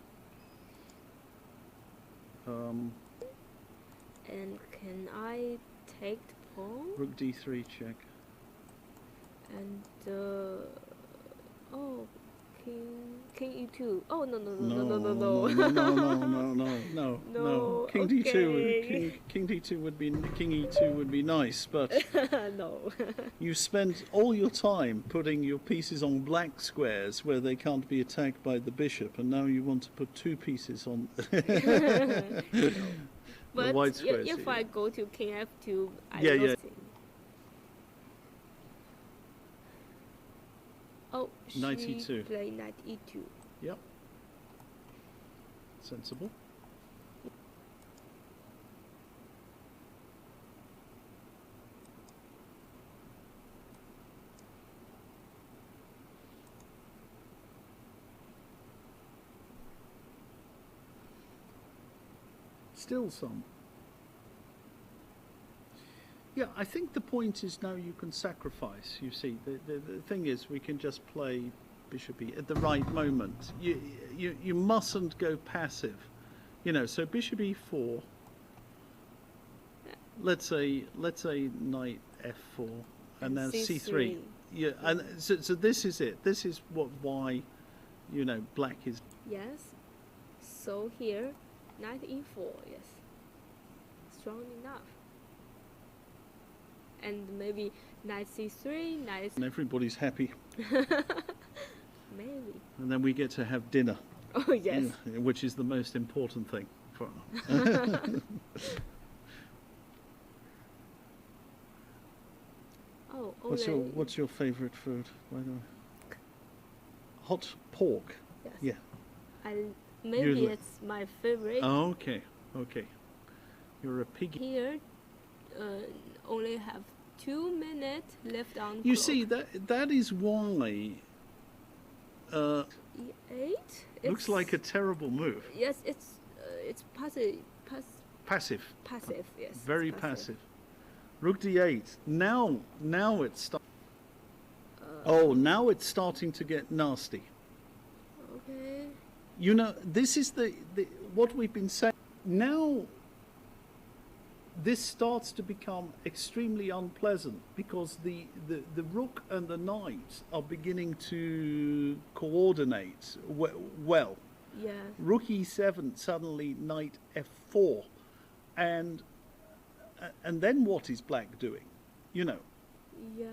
and can I take the pawn? Rook d3 check. And oh, King E2. Oh no no no No, no no no no, no. no. No, King D2 okay. King D2 would be King E2 would be nice, but No. you spend all your time putting your pieces on black squares where they can't be attacked by the bishop, and now you want to put two pieces on the But white squares. if I go to King F2, I Yeah, will yeah. see. Oh, she Knight E2. play Knight E2. Yep. Sensible. Still some. Yeah, I think the point is now you can sacrifice. You see, the thing is we can just play bishop E at the right moment. You mustn't go passive. You know, so bishop E4. Let's say knight F4 and then C3. Yeah, and so this is it. This is why you know black is. Yes. So here, Knight E4. Yes. Strong enough. And maybe Knight C3, Knight. And everybody's happy. Maybe. And then we get to have dinner. Oh yes. Which is the most important thing for. Oh, What's your favorite food, by the way? Hot pork. Yes. Yeah. Maybe Usually. it's my favorite. Oh, okay. You're a piggy. Here, only have 2 minutes left on. You clock. see that is why. E8. Looks like a terrible move. Yes, it's passive. Passive. Passive. Yes. Very passive. Rook D8. Now it's now it's starting to get nasty. Okay. You know, this is the what we've been saying. Now this starts to become extremely unpleasant because the rook and the knight are beginning to coordinate well. Yeah. Rook E7, suddenly knight F4, and then what is black doing? You know. Yeah.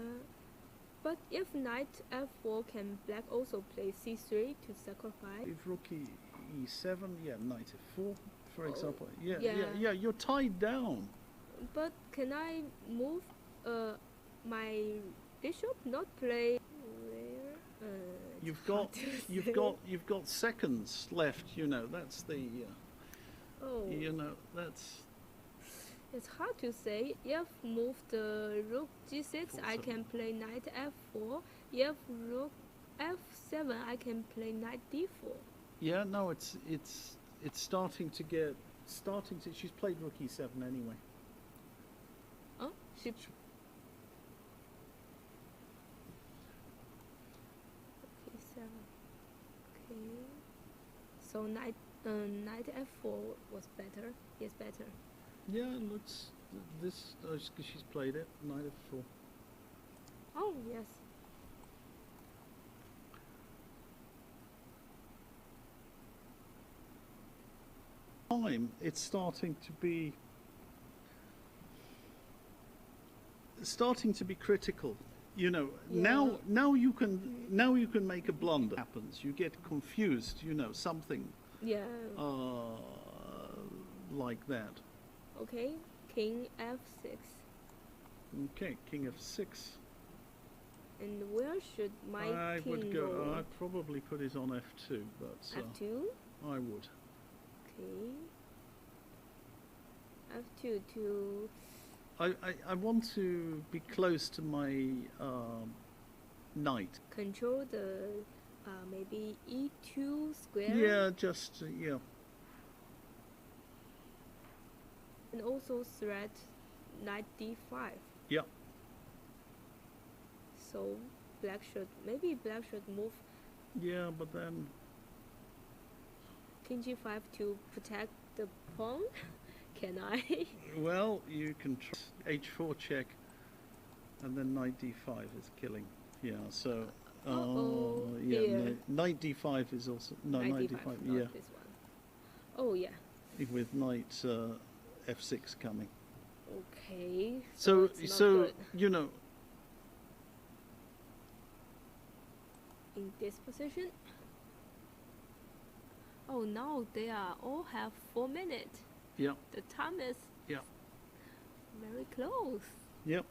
But if knight F4, can black also play C3 to sacrifice? If rook E7, yeah, knight F4, for example. Yeah. Yeah, you're tied down. But can I move my bishop? Not play where? You've got seconds left. You know that's the. Oh. You know that's. It's hard to say. If move the rook G6, I can play knight F4. If rook F7, I can play knight D4. Yeah, no, it's starting to get She's played rook E7 anyway. Oh, she. E7. Okay. So knight F4 was better. Yes, better. Yeah, it looks this. She's played it. Knight F4. Oh yes. Time it's starting to be critical. You know, Yeah. now you can make a blunder. Happens. You get confused. You know, something Yeah. like that. Okay. King F6. Okay, King F6. And where should my I king would go? I'd probably put it on F2, but F2. I would. Okay. F2 to. I want to be close to my knight. Control the maybe E2 square. Yeah, just yeah. And also threat knight D5. Yeah. So black should move Yeah, but then king G5 to protect the pawn. Can I? well, you can H4 check, and then knight D5 is killing. Yeah, so Oh, yeah, dear. knight d5 is also knight d5. not Yeah, this one. Oh yeah. with knight f6 coming. Okay. So it's not good. you know, In this position. Oh, now they are all have 4 minutes. yeah, The time is yeah, very close. yep.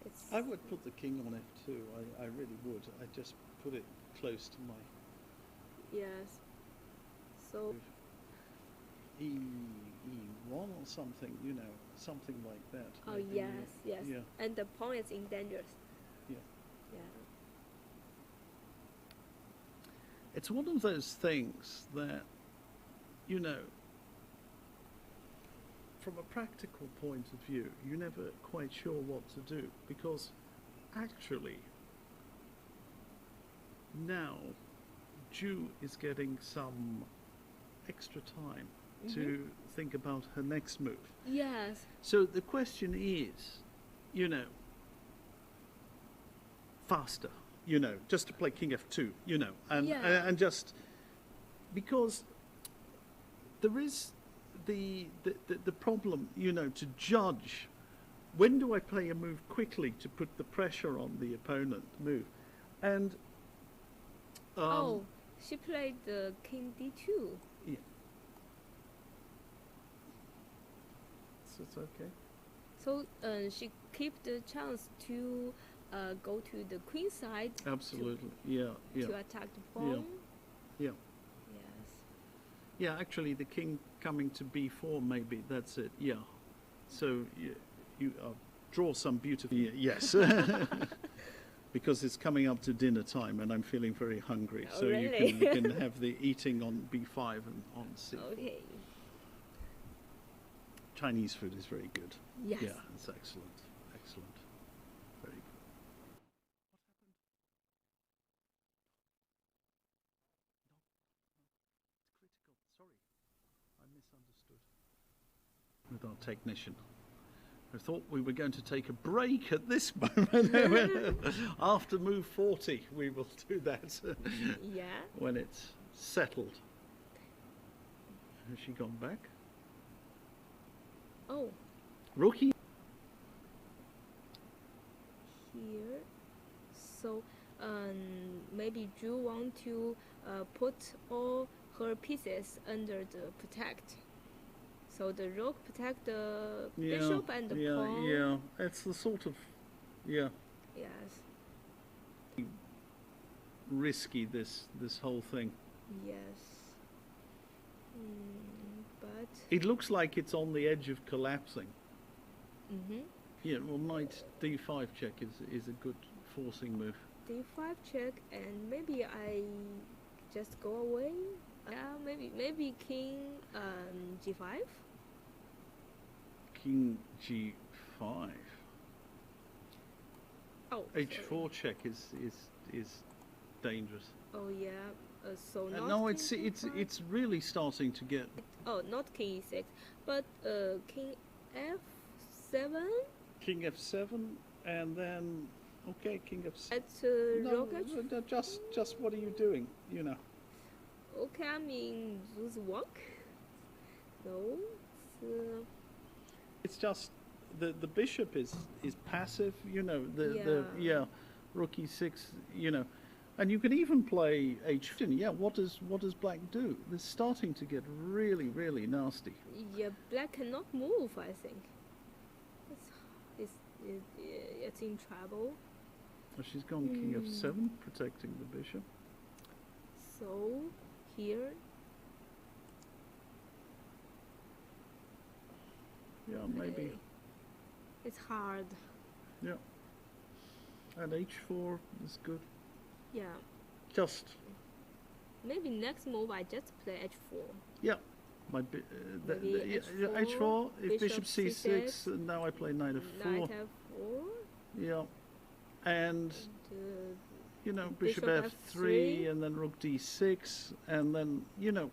It's I would put the king on f2. I really would. I just put it close to my yes. So e1 or something. You know, something like that. oh maybe, yes. Yeah, And the pawn is in danger. yeah. Yeah. It's one of those things that, you know, from a practical point of view, you're never quite sure what to do, because actually now Ju is getting some extra time to think about her next move. Yes. So the question is, you know, faster, you know, just to play king f2, you know, and just because there is the problem, you know, to judge when do I play a move quickly to put the pressure on the opponent move, and oh, she played the king d2. yeah, so it's okay. So she keep the chance to go to the queen side. Absolutely, yeah, yeah, To attack the pawn. yeah. Yes. Yeah, actually, the king coming to b4, maybe that's it. Yeah, so you draw some beautiful. Yes, because it's coming up to dinner time, and I'm feeling very hungry. Oh, so really? you can have the eating on b5 and on c4. Okay. Chinese food is very good. Yes. Yeah, it's excellent, excellent, very good. Critical. Sorry, I misunderstood. With our technician. I thought we were going to take a break at this moment. After move 40, we will do that. Yeah. When it's settled. Has she gone back? Oh, Rookie? here. So maybe Ju want to put all her pieces under the protect. So the rook protect the bishop and the pawn. Yeah, it's the sort of, yeah, Yes. risky, this whole thing. Yes. But. It looks like it's on the edge of collapsing. Mhm. Yeah, well, knight d5 check is a good forcing move. d5 check, and maybe I just go away. Yeah, maybe king g5. King g5. Oh. h4 sorry. check is dangerous. Oh yeah. So not. No, king g5? it's really starting to get. Oh, not king e6, but king f7. King f7, and then okay, king f6. At No, rook h. just what are you doing? You know. Okay, I mean this walk. No. It's just the bishop is passive. You know the rook e6. You know, and you can even play h5. Yeah, what does black do? It's starting to get really nasty. Yeah, black cannot move. I think. It's in trouble. Well, she's gone king f7, protecting the bishop. So here. Yeah, maybe. It's hard. Yeah. And h4 is good. Yeah. Just. Maybe next move I just play h4. Yeah. Maybe h4, if bishop c6, c6, and now I play knight f4. Knight f4. Yeah. And, you know, bishop bishop f3, and then rook d6, and then, you know,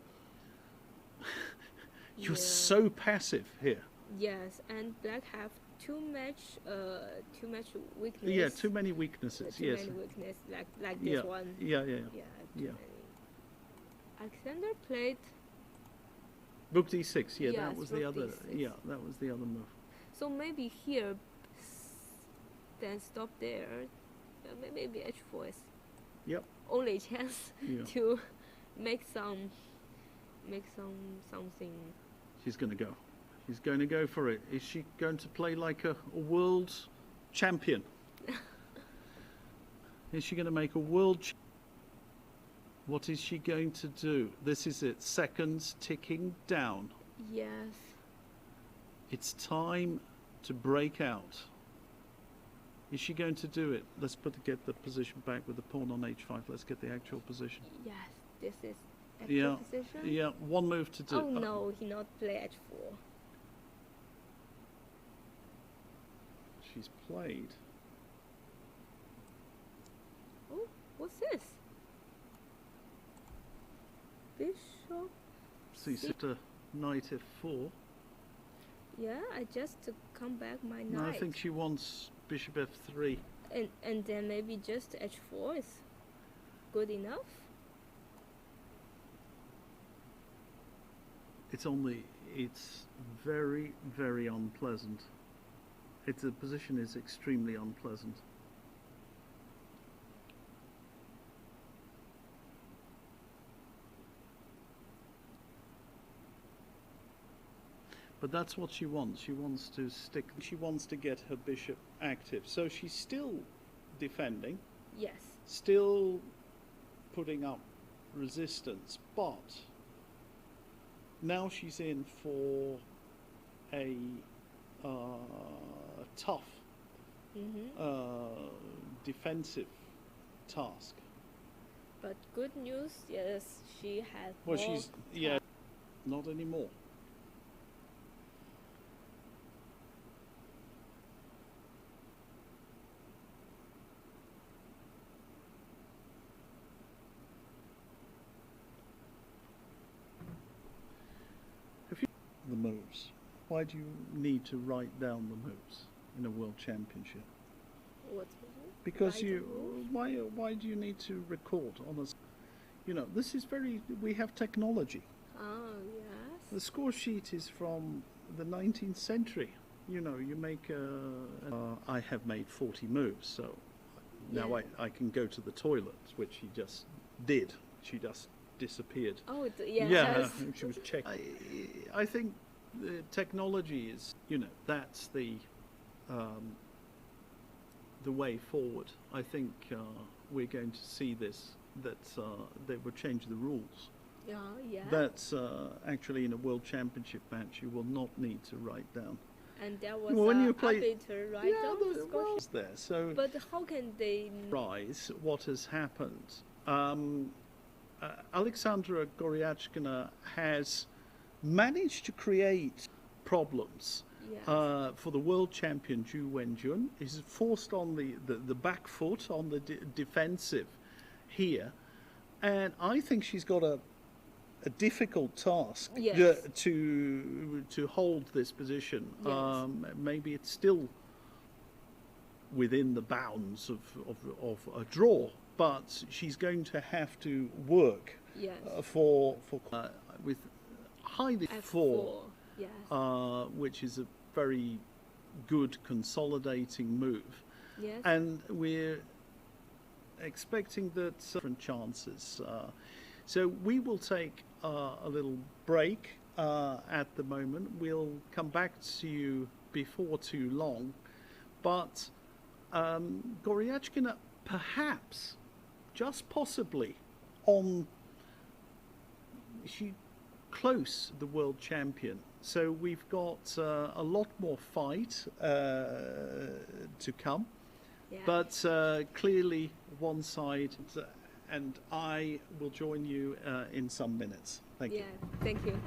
you're Yeah. so passive here. Yes, and black have too much weakness. Yeah, too many weaknesses. Too Yes. many weakness like Yeah. this one. Yeah. Yeah. Yeah. Too Yeah. many. Alexander played. Rook d6. Yeah, that Yes, was the rook other. d6. Yeah, that was the other move. So maybe here, then stop there. Maybe h4 is Yep. only chance Yeah. to make something. She's going to go. She's going to go for it. Is she going to play like a world champion? Is she going to make a world? What is she going to do? This is it. Seconds ticking down. Yes. It's time to break out. Is she going to do it? Let's get the position back with the pawn on h5. Let's get the actual position. Yes. This is actual position. Yeah, one move to do. Oh no, he not play h4. She's played. Oh, what's this? Bishop. C6, knight f4. Yeah, I just come back my knight. No, I think she wants bishop f3. And then maybe just h4 is good enough. It's very, very unpleasant. The position is extremely unpleasant. But that's what she wants. She wants to stick. She wants to get her bishop active. So she's still defending, Yes. still putting up resistance, but now she's in for a tough defensive task. But good news, yes, she has. Well, more she's not anymore. The moves. Why do you need to write down the moves in a world championship? What's Because Write a you move? why do you need to record on a this is we have technology. Oh, yes. The score sheet is from the 19th century. You make I have made 40 moves, so now Yeah. I can go to the toilet, which she just did. She just disappeared. Oh, yes. Yeah, she was checking. I think the technology is, that's the way forward. I think we're going to see this, that they will change the rules. Yeah, yeah. That actually in a world championship match you will not need to write down. And there was When a you play- arbiter right down the score well, sheet. it's there. So But how can they? rise what has happened. Alexandra Goryachkina has managed to create problems Yes. for the world champion Zhu Wenjun. He's forced on the back foot, on the defensive here, and I think she's got a difficult task Yes. to hold this position. Yes. Maybe it's still within the bounds of a draw, but she's going to have to work Yes. for with highly F4. Yes. which is a very good consolidating move, Yes. and we're expecting that different chances. So we will take a little break at the moment. We'll come back to you before too long, but Goryachkina perhaps, just possibly, she close the world champion. So we've got a lot more fight to come, Yeah. but clearly one side, and I will join you in some minutes. Thank you. Yeah. Thank you.